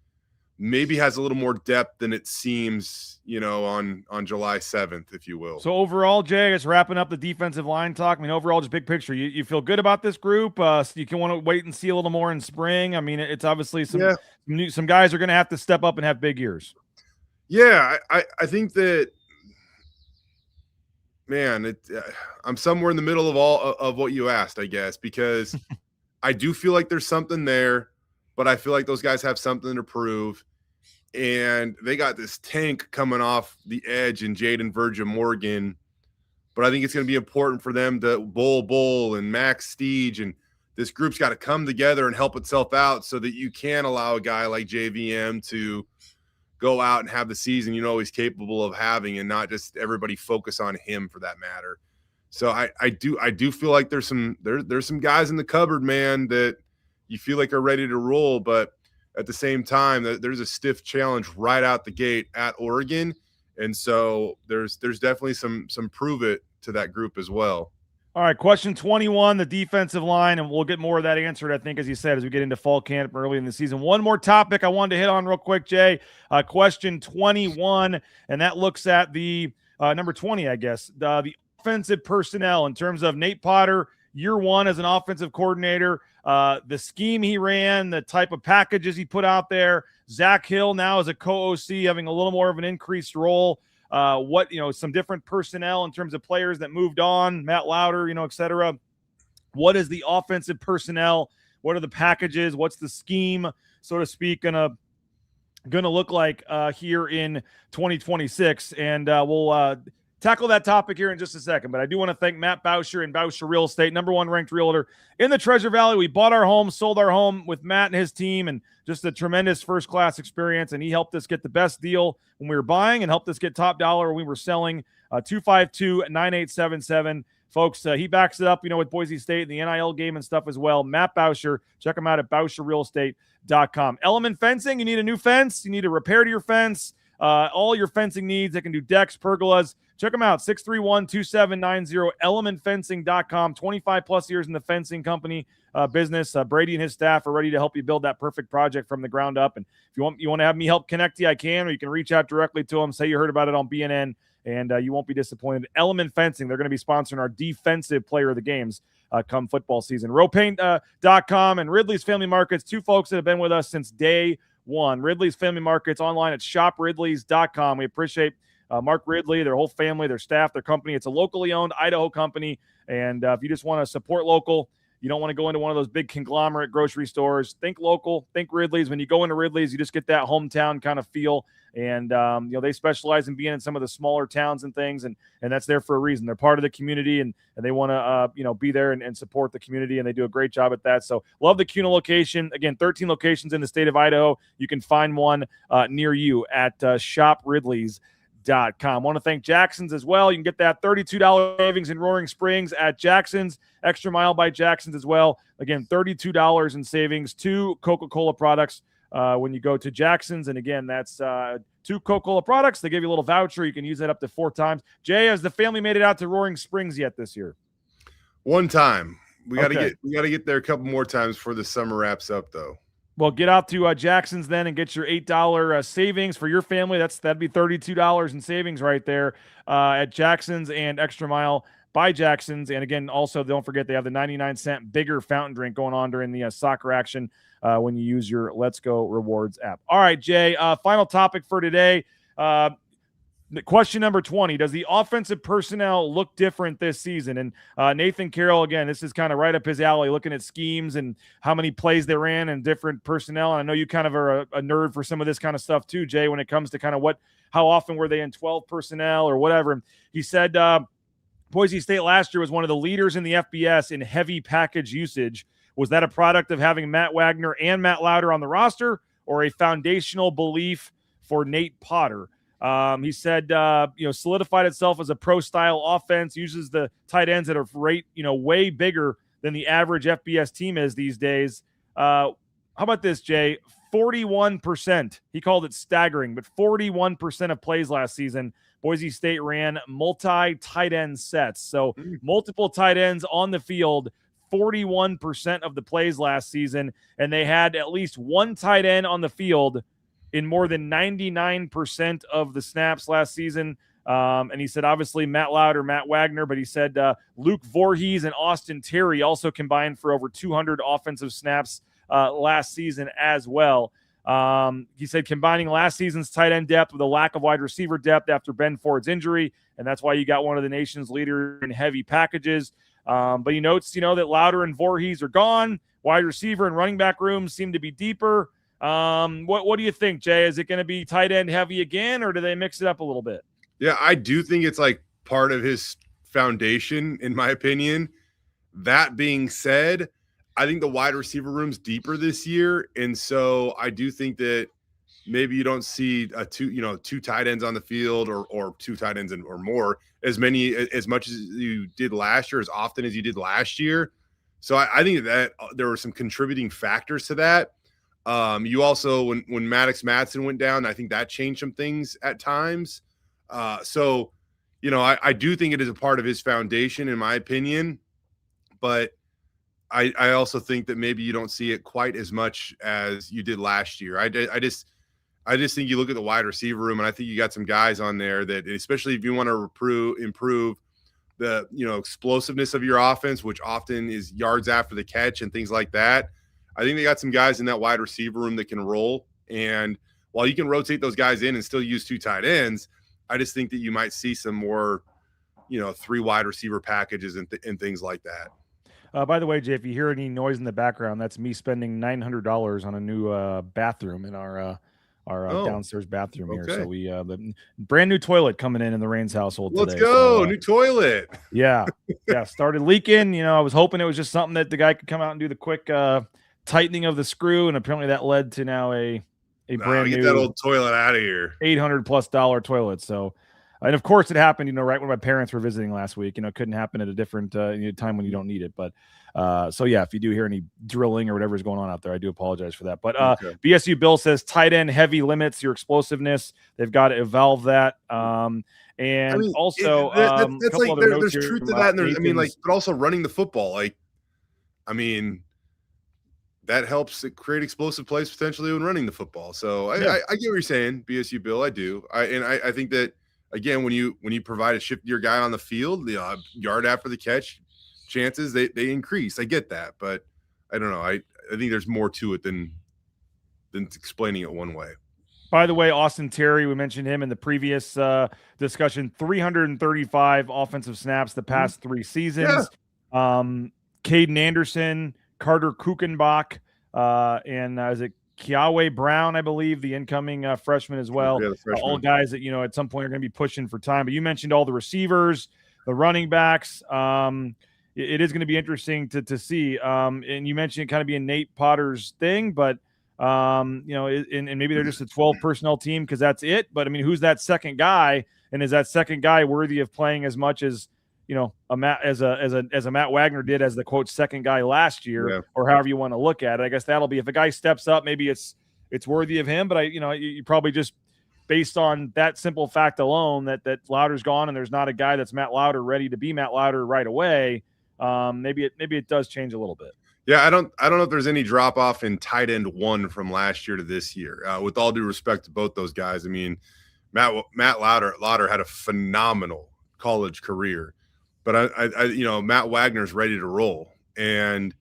maybe has a little more depth than it seems, on July 7th, if you will. So overall, Jay, I guess wrapping up the defensive line talk, overall, just big picture, you feel good about this group? So you can want to wait and see a little more in spring. It's obviously some guys are going to have to step up and have big years. Yeah, I think that, man, I'm somewhere in the middle of all of what you asked, I guess, because I do feel like there's something there, but I feel like those guys have something to prove. And they got this tank coming off the edge in Jaden Virgin Morgan. But I think it's going to be important for them to Bull and Max Steege, and this group's got to come together and help itself out so that you can allow a guy like JVM to go out and have the season he's capable of having, and not just everybody focus on him for that matter. So I do feel like there's some guys in the cupboard, man, that you feel like are ready to roll, but at the same time, there's a stiff challenge right out the gate at Oregon. And so there's definitely some prove it to that group as well. All right, question 21, the defensive line, and we'll get more of that answered, I think, as you said, as we get into fall camp early in the season. One more topic I wanted to hit on real quick, Jay. Question 21, and that looks at the number 20, I guess, the offensive personnel in terms of Nate Potter, year one as an offensive coordinator, the scheme he ran, the type of packages he put out there. Zach Hill now as a co-OC having a little more of an increased role. Some different personnel in terms of players that moved on, Matt Lauder, et cetera. What is the offensive personnel? What are the packages? What's the scheme, so to speak, gonna look like here in 2026? And we'll tackle that topic here in just a second. But I do want to thank Matt Bauscher and Bauscher Real Estate, number one ranked realtor in the Treasure Valley. We bought our home, sold our home with Matt and his team, and just a tremendous first-class experience. And he helped us get the best deal when we were buying and helped us get top dollar when we were selling. 252-9877. Folks, he backs it up, with Boise State and the NIL game and stuff as well. Matt Bauscher, check him out at BauscherRealEstate.com. Element Fencing, you need a new fence, you need a repair to your fence, all your fencing needs. They can do decks, pergolas. Check them out, 631-2790, elementfencing.com. 25-plus years in the fencing company business. Brady and his staff are ready to help you build that perfect project from the ground up. And if you want to have me help connect you, I can, or you can reach out directly to them, say you heard about it on BNN, and you won't be disappointed. Element Fencing, they're going to be sponsoring our defensive player of the games come football season. Rowpaint.com and Ridley's Family Markets, two folks that have been with us since day one. Ridley's Family Markets online at shopridleys.com. We appreciate Mark Ridley, their whole family, their staff, their company. It's a locally owned Idaho company. And if you just want to support local, you don't want to go into one of those big conglomerate grocery stores, think local, think Ridley's. When you go into Ridley's, you just get that hometown kind of feel. And, they specialize in being in some of the smaller towns and things. And that's there for a reason. They're part of the community and they want to, be there and support the community. And they do a great job at that. So love the CUNA location. Again, 13 locations in the state of Idaho. You can find one near you at shopridleys.com. I want to thank Jackson's as well. You can get that $32 savings in Roaring Springs at Jackson's. Extra Mile by Jackson's as well. Again, $32 in savings, 2 Coca-Cola products when you go to Jackson's. And again, that's 2 Coca-Cola products. They give you a little voucher. You can use that up to 4 times. Jay, has the family made it out to Roaring Springs yet this year? One time. We got to get there a couple more times before the summer wraps up, though. Well, get out to Jackson's then and get your $8 savings for your family. That'd be $32 in savings right there at Jackson's and Extra Mile by Jackson's. And again, also don't forget they have the 99-cent bigger fountain drink going on during the soccer action when you use your Let's Go Rewards app. All right, Jay, final topic for today. Question number 20, does the offensive personnel look different this season? And Nathan Carroll, again, this is kind of right up his alley, looking at schemes and how many plays they ran and different personnel. And I know you kind of are a nerd for some of this kind of stuff too, Jay, when it comes to kind of how often were they in 12 personnel or whatever. And he said Boise State last year was one of the leaders in the FBS in heavy package usage. Was that a product of having Matt Wagner and Matt Lauder on the roster, or a foundational belief for Nate Potter? He said, solidified itself as a pro-style offense, uses the tight ends at a rate, way bigger than the average FBS team is these days. How about this, Jay? 41%. He called it staggering, but 41% of plays last season, Boise State ran multi-tight end sets. So multiple tight ends on the field, 41% of the plays last season, and they had at least one tight end on the field in more than 99% of the snaps last season. And he said, obviously, Matt Lauder, Matt Wagner, but he said Luke Voorhees and Austin Terry also combined for over 200 offensive snaps last season as well. He said combining last season's tight end depth with a lack of wide receiver depth after Ben Ford's injury, and that's why you got one of the nation's leaders in heavy packages. But he notes, that Lauder and Voorhees are gone. Wide receiver and running back rooms seem to be deeper. What do you think, Jay? Is it going to be tight end heavy again, or do they mix it up a little bit? Yeah, I do think it's like part of his foundation, in my opinion. That being said, I think the wide receiver room's deeper this year, and so I do think that maybe you don't see two tight ends on the field or 2 tight ends or more as much as you did last year, as often as you did last year. So I think that there were some contributing factors to that. You also, when Maddox Matson went down, I think that changed some things at times. So, I do think it is a part of his foundation, in my opinion, but I also think that maybe you don't see it quite as much as you did last year. I just think you look at the wide receiver room, and I think you got some guys on there that, especially if you want to improve the explosiveness of your offense, which often is yards after the catch and things like that. I think they got some guys in that wide receiver room that can roll. And while you can rotate those guys in and still use 2 tight ends, I just think that you might see some more, 3 wide receiver packages and things like that. By the way, Jay, if you hear any noise in the background, that's me spending $900 on a new bathroom in our downstairs bathroom here. So we the brand new toilet coming in the Rains household today. Let's go, so, new toilet. Yeah, started leaking. I was hoping it was just something that the guy could come out and do the quick tightening of the screw, and apparently that led to now a brand new, get that old toilet out of here, $800+ toilet. So. And of course, it happened, right when my parents were visiting last week. It couldn't happen at a different time when you don't need it. But so, yeah, if you do hear any drilling or whatever is going on out there, I do apologize for that. But BSU Bill says tight end heavy limits your explosiveness. They've got to evolve that. And also, that's like there's truth to that. And but also running the football. That helps it create explosive plays potentially when running the football. So I get what you're saying, BSU Bill. I do. I think that. Again, when you provide a shift to your guy on the field, the yard after the catch chances they increase. I get that, but I don't know. I think there's more to it than explaining it one way. By the way, Austin Terry, we mentioned him in the previous discussion. 335 offensive snaps the past 3 seasons. Yeah. Caden Anderson, Carter Kuchenbach, and is it Kiawe Brown, I believe, the incoming freshman as well. Yeah, all guys that, at some point are going to be pushing for time. But you mentioned all the receivers, the running backs. It is going to be interesting to see. And you mentioned it kind of being Nate Potter's thing, but, and maybe they're just a 12 personnel team because that's it. But, who's that second guy? And is that second guy worthy of playing as much as, a Matt Wagner did as the quote second guy last year, or however you want to look at it? I guess that'll be, if a guy steps up, maybe it's worthy of him. But you probably just based on that simple fact alone that Louder's gone and there's not a guy that's Matt Louder ready to be Matt Louder right away. Maybe it does change a little bit. Yeah, I don't know if there's any drop off in tight end 1 from last year to this year. With all due respect to both those guys, Matt Louder had a phenomenal college career. But Matt Wagner's ready to roll, and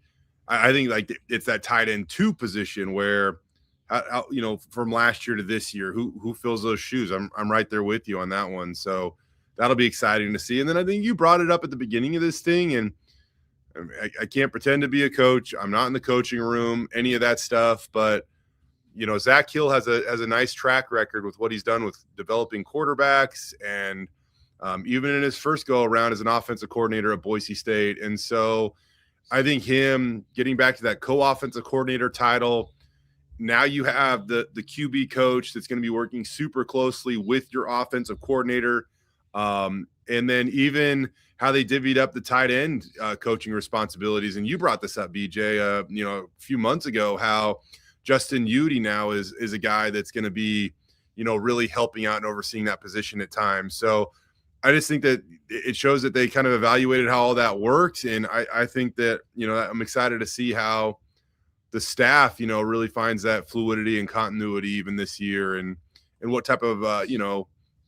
I think it's that tight end 2 position where, from last year to this year, who fills those shoes? I'm right there with you on that one. So that'll be exciting to see. And then I think you brought it up at the beginning of this thing, and I can't pretend to be a coach. I'm not in the coaching room, any of that stuff. But Zach Hill has a nice track record with what he's done with developing quarterbacks and. Even in his first go around as an offensive coordinator at Boise State. And so I think him getting back to that co-offensive coordinator title, now you have the QB coach that's going to be working super closely with your offensive coordinator. And then even how they divvied up the tight end coaching responsibilities. And you brought this up, BJ, a few months ago, how Justin Udy now is a guy that's going to be, really helping out and overseeing that position at times. So I just think that it shows that they kind of evaluated how all that works. And I think that, I'm excited to see how the staff, really finds that fluidity and continuity even this year and what type of,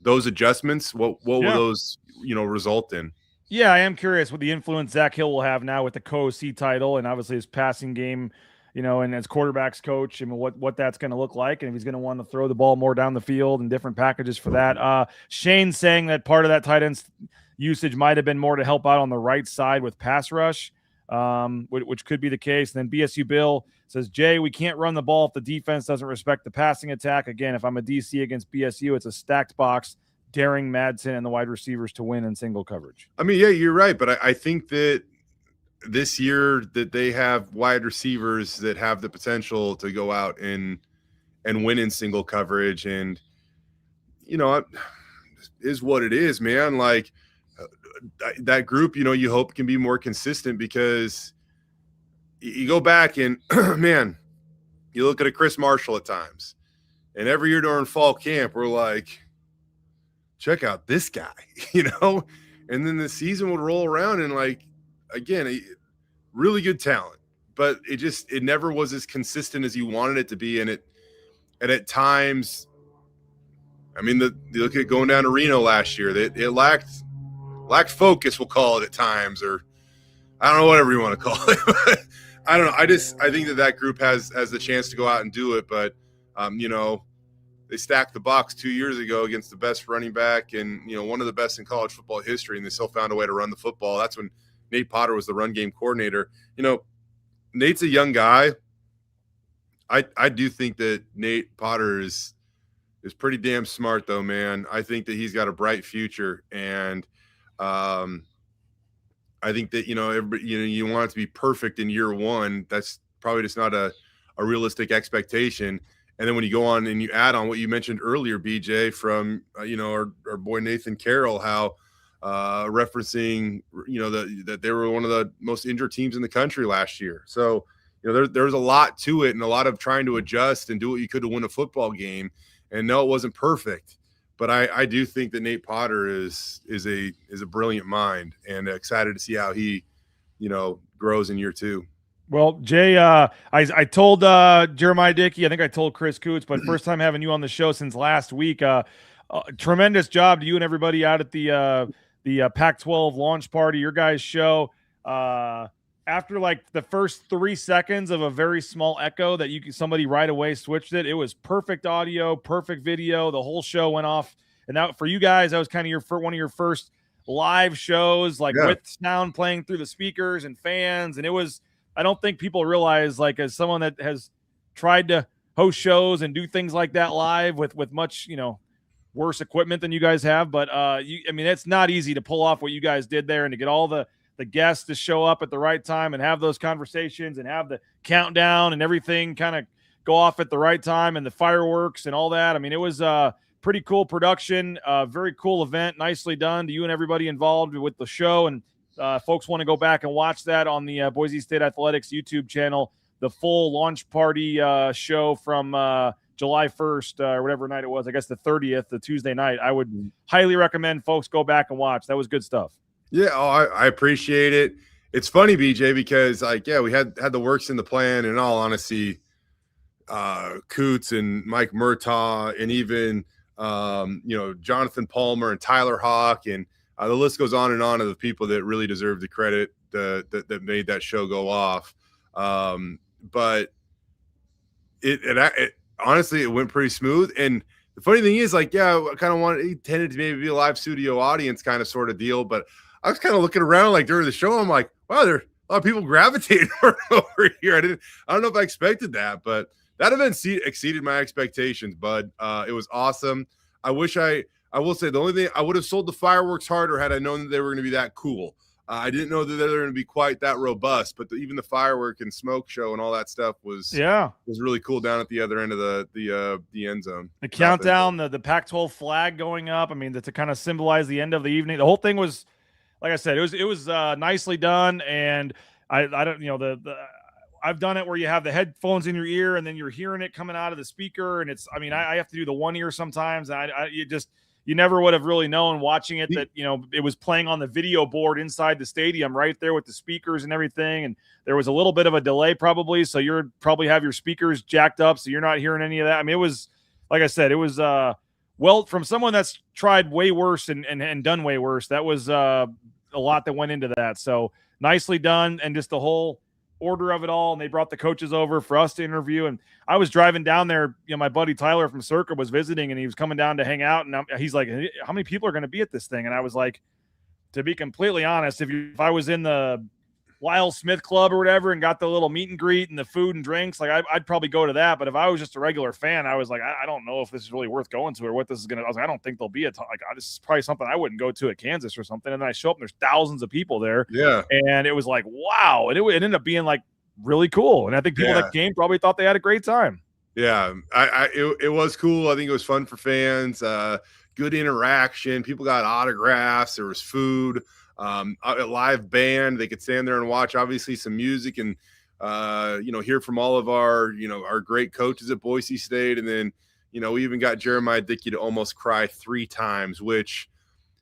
those adjustments, what will those, result in? Yeah, I am curious what the influence Zach Hill will have now with the co-C title and obviously his passing game, and as quarterback's coach, what that's going to look like, and if he's going to want to throw the ball more down the field and different packages for that. Shane's saying that part of that tight end usage might have been more to help out on the right side with pass rush, which could be the case. And then BSU Bill says, Jay, we can't run the ball if the defense doesn't respect the passing attack. Again, if I'm a DC against BSU, it's a stacked box, daring Madsen and the wide receivers to win in single coverage. Yeah, you're right, but I think that this year that they have wide receivers that have the potential to go out and win in single coverage. And, is what it is, man. That group, you hope can be more consistent because you go back and, man, you look at a Chris Marshall at times. And every year during fall camp, we're like, check out this guy, and then the season would roll around and like, again, really good talent, but it never was as consistent as you wanted it to be. And at times, I mean, you look at going down to Reno last year, that it lacked focus, we'll call it at times, or I don't know, whatever you want to call it. But I don't know. I think that group has the chance to go out and do it, but they stacked the box 2 years ago against the best running back and one of the best in college football history, and they still found a way to run the football. That's when Nate Potter was the run game coordinator. Nate's a young guy. I do think that Nate Potter is pretty damn smart, though, man. I think that he's got a bright future, and I think that you want it to be perfect in year one. That's probably just not a realistic expectation. And then when you go on and you add on what you mentioned earlier, BJ, from our boy Nathan Carroll, how referencing that they were one of the most injured teams in the country last year. So there's a lot to it, and a lot of trying to adjust and do what you could to win a football game. And no, it wasn't perfect, but I do think that Nate Potter is a brilliant mind, and excited to see how he grows in year two. Well, Jay, I told Jeremiah Dickey, I think I told Chris Coots, but first time having you on the show since last week. Tremendous job to you and everybody out at the Pac-12 launch party, your guys' show. After like the first 3 seconds of a very small echo that somebody right away switched it. It was perfect audio, perfect video. The whole show went off. And that for you guys, that was kind of one of your first live shows, with sound playing through the speakers and fans. And it was, I don't think people realize, like, as someone that has tried to host shows and do things like that live with much, worse equipment than you guys have. But it's not easy to pull off what you guys did there, and to get all the guests to show up at the right time and have those conversations and have the countdown and everything kind of go off at the right time, and the fireworks and all that. I mean, it was a pretty cool production, very cool event, nicely done to you and everybody involved with the show. And folks want to go back and watch that on the Boise State Athletics YouTube channel, the full launch party show from July 1st or whatever night it was, I guess the 30th, the Tuesday night. I would highly recommend folks go back and watch. That was good stuff. Yeah, I appreciate it. It's funny, BJ, because we had the works in the plan, and in all honesty, Coots and Mike Murtaugh and even Jonathan Palmer and Tyler Hawk, and the list goes on and on of the people that really deserve the credit that made that show go off. But it honestly, it went pretty smooth. And the funny thing is, I kind of it tended to maybe be a live studio audience kind of sort of deal, but I was kind of looking around during the show. I'm like, wow, there are a lot of people gravitating over here. I don't know if I expected that, but that event exceeded my expectations, bud. It was awesome. I will say the only thing, I would have sold the fireworks harder had I known that they were going to be that cool. I didn't know that they were going to be quite that robust, but even the firework and smoke show and all that stuff was really cool down at the other end of the end zone. The countdown, the Pac-12 flag going up. I mean, to kind of symbolize the end of the evening. The whole thing was, like I said, it was nicely done. And I don't, I've done it where you have the headphones in your ear and then you're hearing it coming out of the speaker. And I have to do the one ear sometimes. And you never would have really known watching it that, it was playing on the video board inside the stadium right there with the speakers and everything. And there was a little bit of a delay probably. So you're probably have your speakers jacked up, so you're not hearing any of that. I mean, it was, like I said, it was, from someone that's tried way worse and done way worse, that was a lot that went into that. So nicely done. And just the whole order of it all. And they brought the coaches over for us to interview. And I was driving down there, my buddy Tyler from Circa was visiting, and he was coming down to hang out. And he's like, hey, how many people are going to be at this thing? And I was like, to be completely honest, if I was in the Lyle Smith Club or whatever and got the little meet and greet and the food and drinks, I'd probably go to that. But if I was just a regular fan, I was like, I don't know if this is really worth going to or what this is going to. I was like, I don't think there'll be this is probably something I wouldn't go to at Kansas or something. And then I show up and there's thousands of people there. Yeah. And it was like, wow. And it ended up being really cool. And I think people that came probably thought they had a great time. Yeah. It was cool. I think it was fun for fans. Good interaction. People got autographs. There was food. A live band. They could stand there and watch, obviously, some music and hear from all of our our great coaches at Boise State, and then we even got Jeremiah Dickey to almost cry 3 times, which,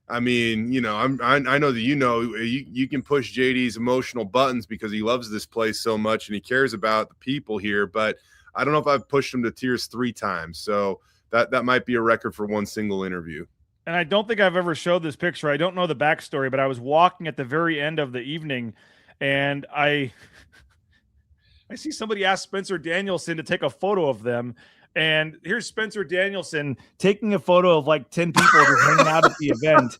I mean, I know that you can push JD's emotional buttons because he loves this place so much and he cares about the people here, but I don't know if I've pushed him to tears 3 times. So that might be a record for one single interview. And I don't think I've ever showed this picture. I don't know the backstory, but I was walking at the very end of the evening, and I see somebody ask Spencer Danielson to take a photo of them. And here's Spencer Danielson taking a photo of like 10 people just hanging out at the event.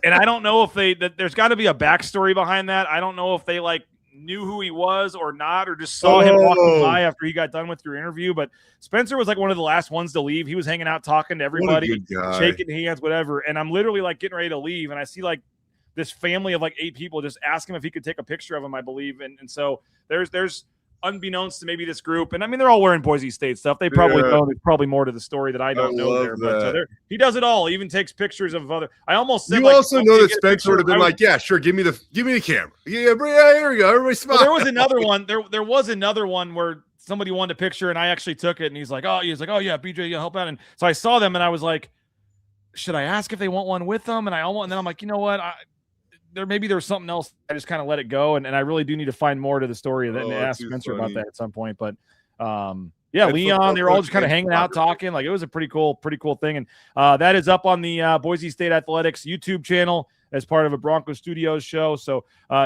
And I don't know if there's got to be a backstory behind that. I don't know if they like knew who he was or not, or just saw him walking by after he got done with your interview. But Spencer was like one of the last ones to leave. He was hanging out, talking to everybody, shaking hands, whatever. And I'm literally like getting ready to leave. And I see like this family of like 8 people just ask him if he could take a picture of him, I believe. And so there's unbeknownst to maybe this group, and I mean they're all wearing Boise State stuff. They probably know. There's probably more to the story that I don't know there. But he does it all. He even takes pictures of other. I almost said you also know that Spencer would have been like, yeah, sure, give me the camera. Yeah, here we go. Everybody smile. Well, there was another one. There was another one where somebody wanted a picture, and I actually took it. And he's like, oh yeah, BJ, you help out. And so I saw them, and I was like, should I ask if they want one with them? And then I'm like, you know what? Maybe there's something else. I just kind of let it go, and I really do need to find more to the story and ask Spencer about that at some point. But Leon, they were all just kind of hanging out, talking. Like it was a pretty cool thing. And that is up on the Boise State Athletics YouTube channel as part of a Bronco Studios show. So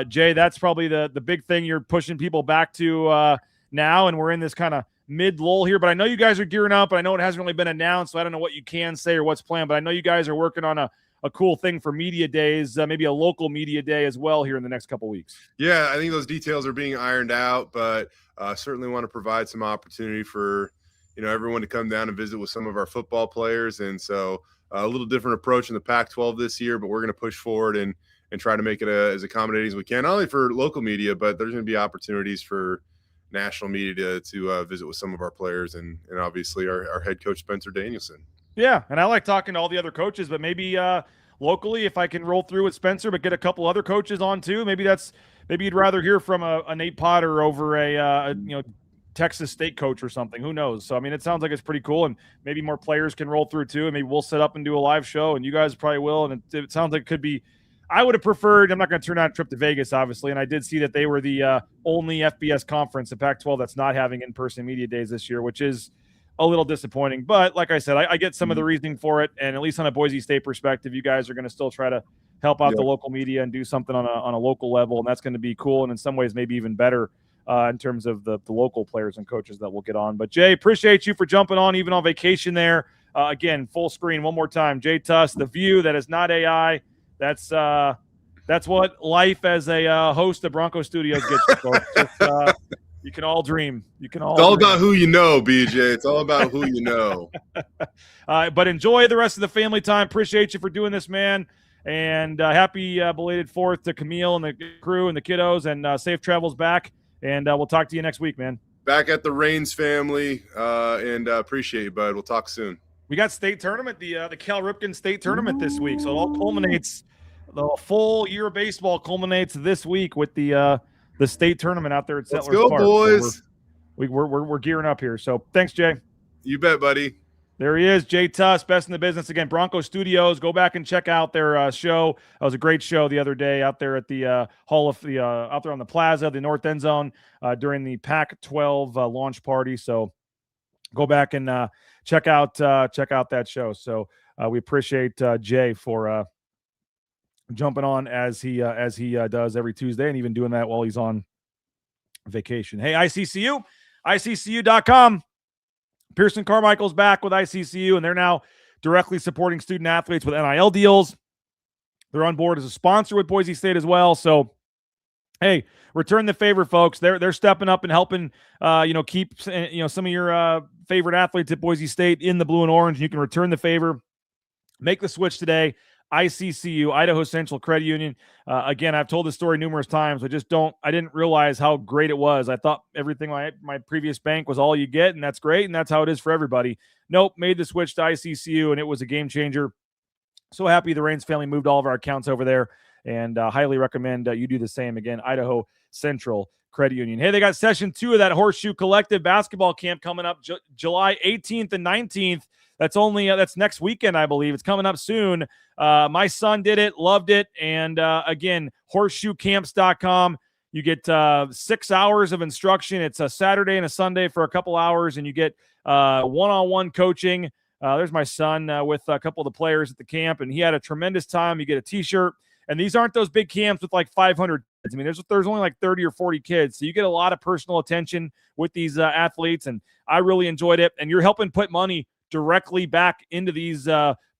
Jay, that's probably the big thing you're pushing people back to now, and we're in this kind of mid lull here. But I know you guys are gearing up, and I know it hasn't really been announced, so I don't know what you can say or what's planned. But I know you guys are working on a cool thing for media days, maybe a local media day as well here in the next couple of weeks. Yeah, I think those details are being ironed out, but certainly want to provide some opportunity for, everyone to come down and visit with some of our football players. And so a little different approach in the Pac-12 this year, but we're going to push forward and try to make it as accommodating as we can, not only for local media, but there's going to be opportunities for national media to visit with some of our players and obviously our head coach, Spencer Danielson. Yeah, and I like talking to all the other coaches, but maybe locally, if I can roll through with Spencer, but get a couple other coaches on too. Maybe you'd rather hear from a Nate Potter over a Texas State coach or something. Who knows? So I mean, it sounds like it's pretty cool, and maybe more players can roll through too. And maybe we'll set up and do a live show, and you guys probably will. And it sounds like it could be. I would have preferred. I'm not going to turn down a trip to Vegas, obviously, and I did see that they were the only FBS conference, the Pac-12, that's not having in-person media days this year, which is a little disappointing. But like I said, I get some of the reasoning for it, and at least on a Boise State perspective, you guys are going to still try to help out the local media and do something on a local level, and that's going to be cool, and in some ways maybe even better in terms of the local players and coaches that will get on. But Jay, appreciate you for jumping on even on vacation there. Again, full screen one more time. Jay Tust, the view that is not AI. That's what life as a host of Bronco Studios gets you, folks. You can all dream. It's all about who you know, BJ. It's all about who you know. But enjoy the rest of the family time. Appreciate you for doing this, man. And happy belated 4th to Camille and the crew and the kiddos, and safe travels back. And we'll talk to you next week, man. Back at the Raines family, and appreciate you, bud. We'll talk soon. We got state tournament, the Cal Ripken state tournament this week. So it all culminates. The full year of baseball culminates this week with the state tournament out there at Settlers Park. Let's go, boys. So we're gearing up here. So thanks, Jay. You bet, buddy. There he is, Jay Tust, best in the business. Again, Bronco Studios. Go back and check out their show. It was a great show the other day out there at the out there on the plaza, the north end zone, during the Pac-12 launch party. So go back and check out that show. So we appreciate Jay for jumping on as he does every Tuesday, and even doing that while he's on vacation. Hey, ICCU.com. Pearson Carmichael's back with ICCU, and they're now directly supporting student athletes with NIL deals. They're on board as a sponsor with Boise State as well. So, hey, return the favor, folks. They're stepping up and helping, keep some of your favorite athletes at Boise State in the blue and orange. You can return the favor, make the switch today. ICCU, Idaho Central Credit Union. Again, I've told this story numerous times. I didn't realize how great it was. I thought everything my previous bank was all you get, and that's great, and that's how it is for everybody. Nope, made the switch to ICCU, and it was a game changer. So happy the Raines family moved all of our accounts over there, and highly recommend you do the same. Again, Idaho Central Credit Union. Hey, they got session 2 of that Horseshoe Collective basketball camp coming up July 18th and 19th. That's only that's next weekend, I believe. It's coming up soon. My son did it, loved it. And again, horseshoecamps.com. You get 6 hours of instruction. It's a Saturday and a Sunday for a couple hours, and you get one-on-one coaching. There's my son with a couple of the players at the camp, and he had a tremendous time. You get a T-shirt, and these aren't those big camps with like 500 kids. I mean, there's only like 30 or 40 kids, so you get a lot of personal attention with these athletes, and I really enjoyed it. And you're helping put money directly back into these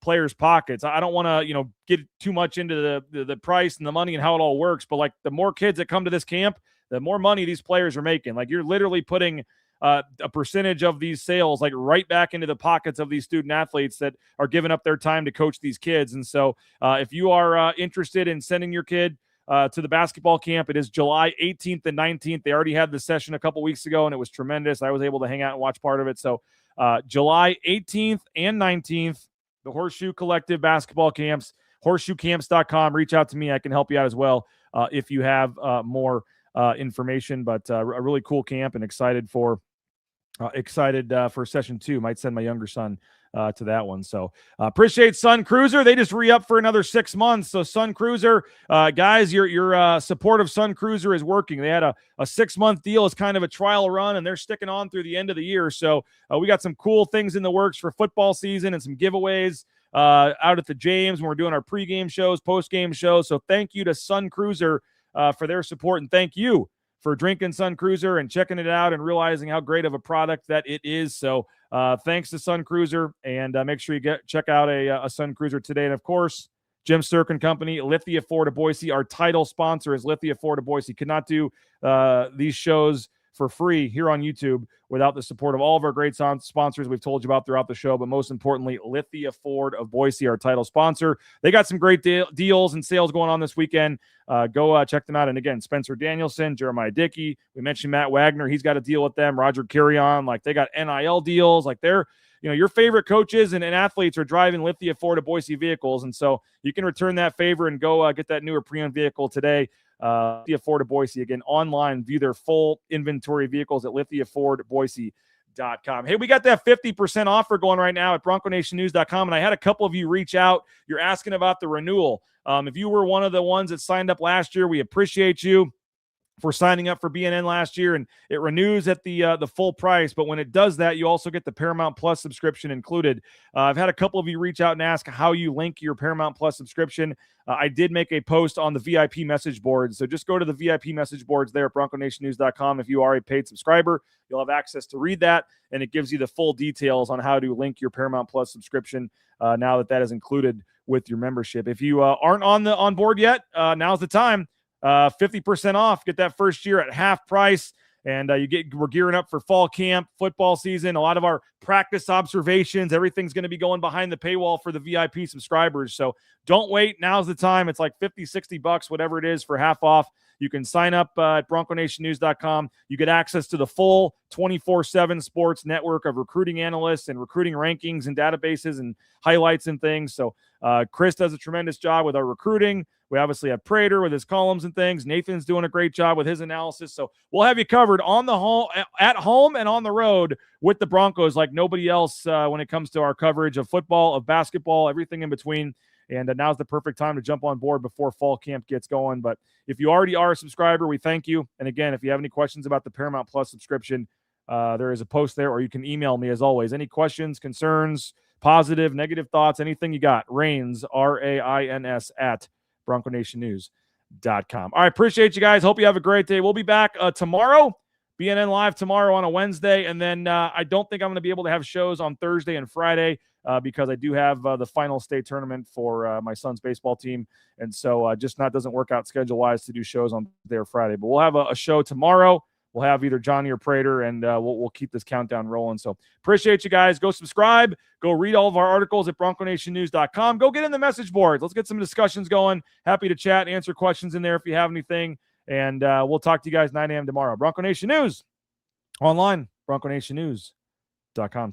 players' pockets. I don't want to, get too much into the price and the money and how it all works, but like the more kids that come to this camp, the more money these players are making. Like you're literally putting a percentage of these sales like right back into the pockets of these student athletes that are giving up their time to coach these kids. And so if you are interested in sending your kid to the basketball camp, it is July 18th and 19th. They already had the session a couple weeks ago, and it was tremendous. I was able to hang out and watch part of it. So July 18th and 19th, the Horseshoe Collective basketball camps, horseshoecamps.com. Reach out to me. I can help you out as well if you have more information. But a really cool camp, and excited for session 2. Might send my younger son to that one. So appreciate Sun Cruiser. They just re-up for another 6 months. So Sun Cruiser, guys, your support of Sun Cruiser is working. They had a 6-month deal as kind of a trial run, and they're sticking on through the end of the year. So we got some cool things in the works for football season and some giveaways out at the James when we're doing our pregame shows, postgame shows. So thank you to Sun Cruiser for their support, and thank you for drinking Sun Cruiser and checking it out and realizing how great of a product that it is. So thanks to Sun Cruiser, and make sure you check out a Sun Cruiser today. And of course, Jim Sturk and Company, Lithia Ford of Boise. Our title sponsor is Lithia Ford of Boise. Could not do these shows for free here on YouTube without the support of all of our great sponsors we've told you about throughout the show, but most importantly, Lithia Ford of Boise, our title sponsor. They got some great deals and sales going on this weekend. Go check them out. And again, Spencer Danielson, Jeremiah Dickey, we mentioned Matt Wagner. He's got a deal with them. Roger Carrion, like they got NIL deals. Like they're, your favorite coaches and athletes are driving Lithia Ford of Boise vehicles. And so you can return that favor and go get that newer pre-owned vehicle today. Lithia Ford of Boise. Again, online, view their full inventory of vehicles at lithiafordboise.com. Hey, we got that 50% offer going right now at bronconationnews.com, and I had a couple of you reach out. You're asking about the renewal. If you were one of the ones that signed up last year, we appreciate you for signing up for BNN last year, and it renews at the full price. But when it does that, you also get the Paramount Plus subscription included. I've had a couple of you reach out and ask how you link your Paramount Plus subscription. I did make a post on the VIP message board, so just go to the VIP message boards there at bronconationnews.com. If you are a paid subscriber, you'll have access to read that, and it gives you the full details on how to link your Paramount Plus subscription now that is included with your membership. If you aren't on board yet, now's the time. 50% off. Get that first year at half price. And we're gearing up for fall camp, football season. A lot of our practice observations, everything's going to be going behind the paywall for the VIP subscribers. So don't wait. Now's the time. It's like $50, $60, whatever it is, for half off. You can sign up at bronconationnews.com. You get access to the full 24/7 sports network of recruiting analysts and recruiting rankings and databases and highlights and things. So Chris does a tremendous job with our recruiting. We obviously have Prater with his columns and things. Nathan's doing a great job with his analysis. So we'll have you covered at home and on the road with the Broncos like nobody else when it comes to our coverage of football, of basketball, everything in between. And now's the perfect time to jump on board before fall camp gets going. But if you already are a subscriber, we thank you. And again, if you have any questions about the Paramount Plus subscription, there is a post there, or you can email me as always. Any questions, concerns, positive, negative thoughts, anything you got, Rains, RAINS at bronconationnews.com. All right, appreciate you guys. Hope you have a great day. We'll be back tomorrow, BNN Live tomorrow on a Wednesday. And then I don't think I'm going to be able to have shows on Thursday and Friday because I do have the final state tournament for my son's baseball team. And so just doesn't work out schedule-wise to do shows on Thursday or Friday. But we'll have a show tomorrow. We'll have either Johnny or Prater, and we'll keep this countdown rolling. So appreciate you guys. Go subscribe. Go read all of our articles at bronconationnews.com. Go get in the message boards. Let's get some discussions going. Happy to chat, answer questions in there if you have anything. And we'll talk to you guys 9 a.m. tomorrow. Bronco Nation News online, bronconationnews.com.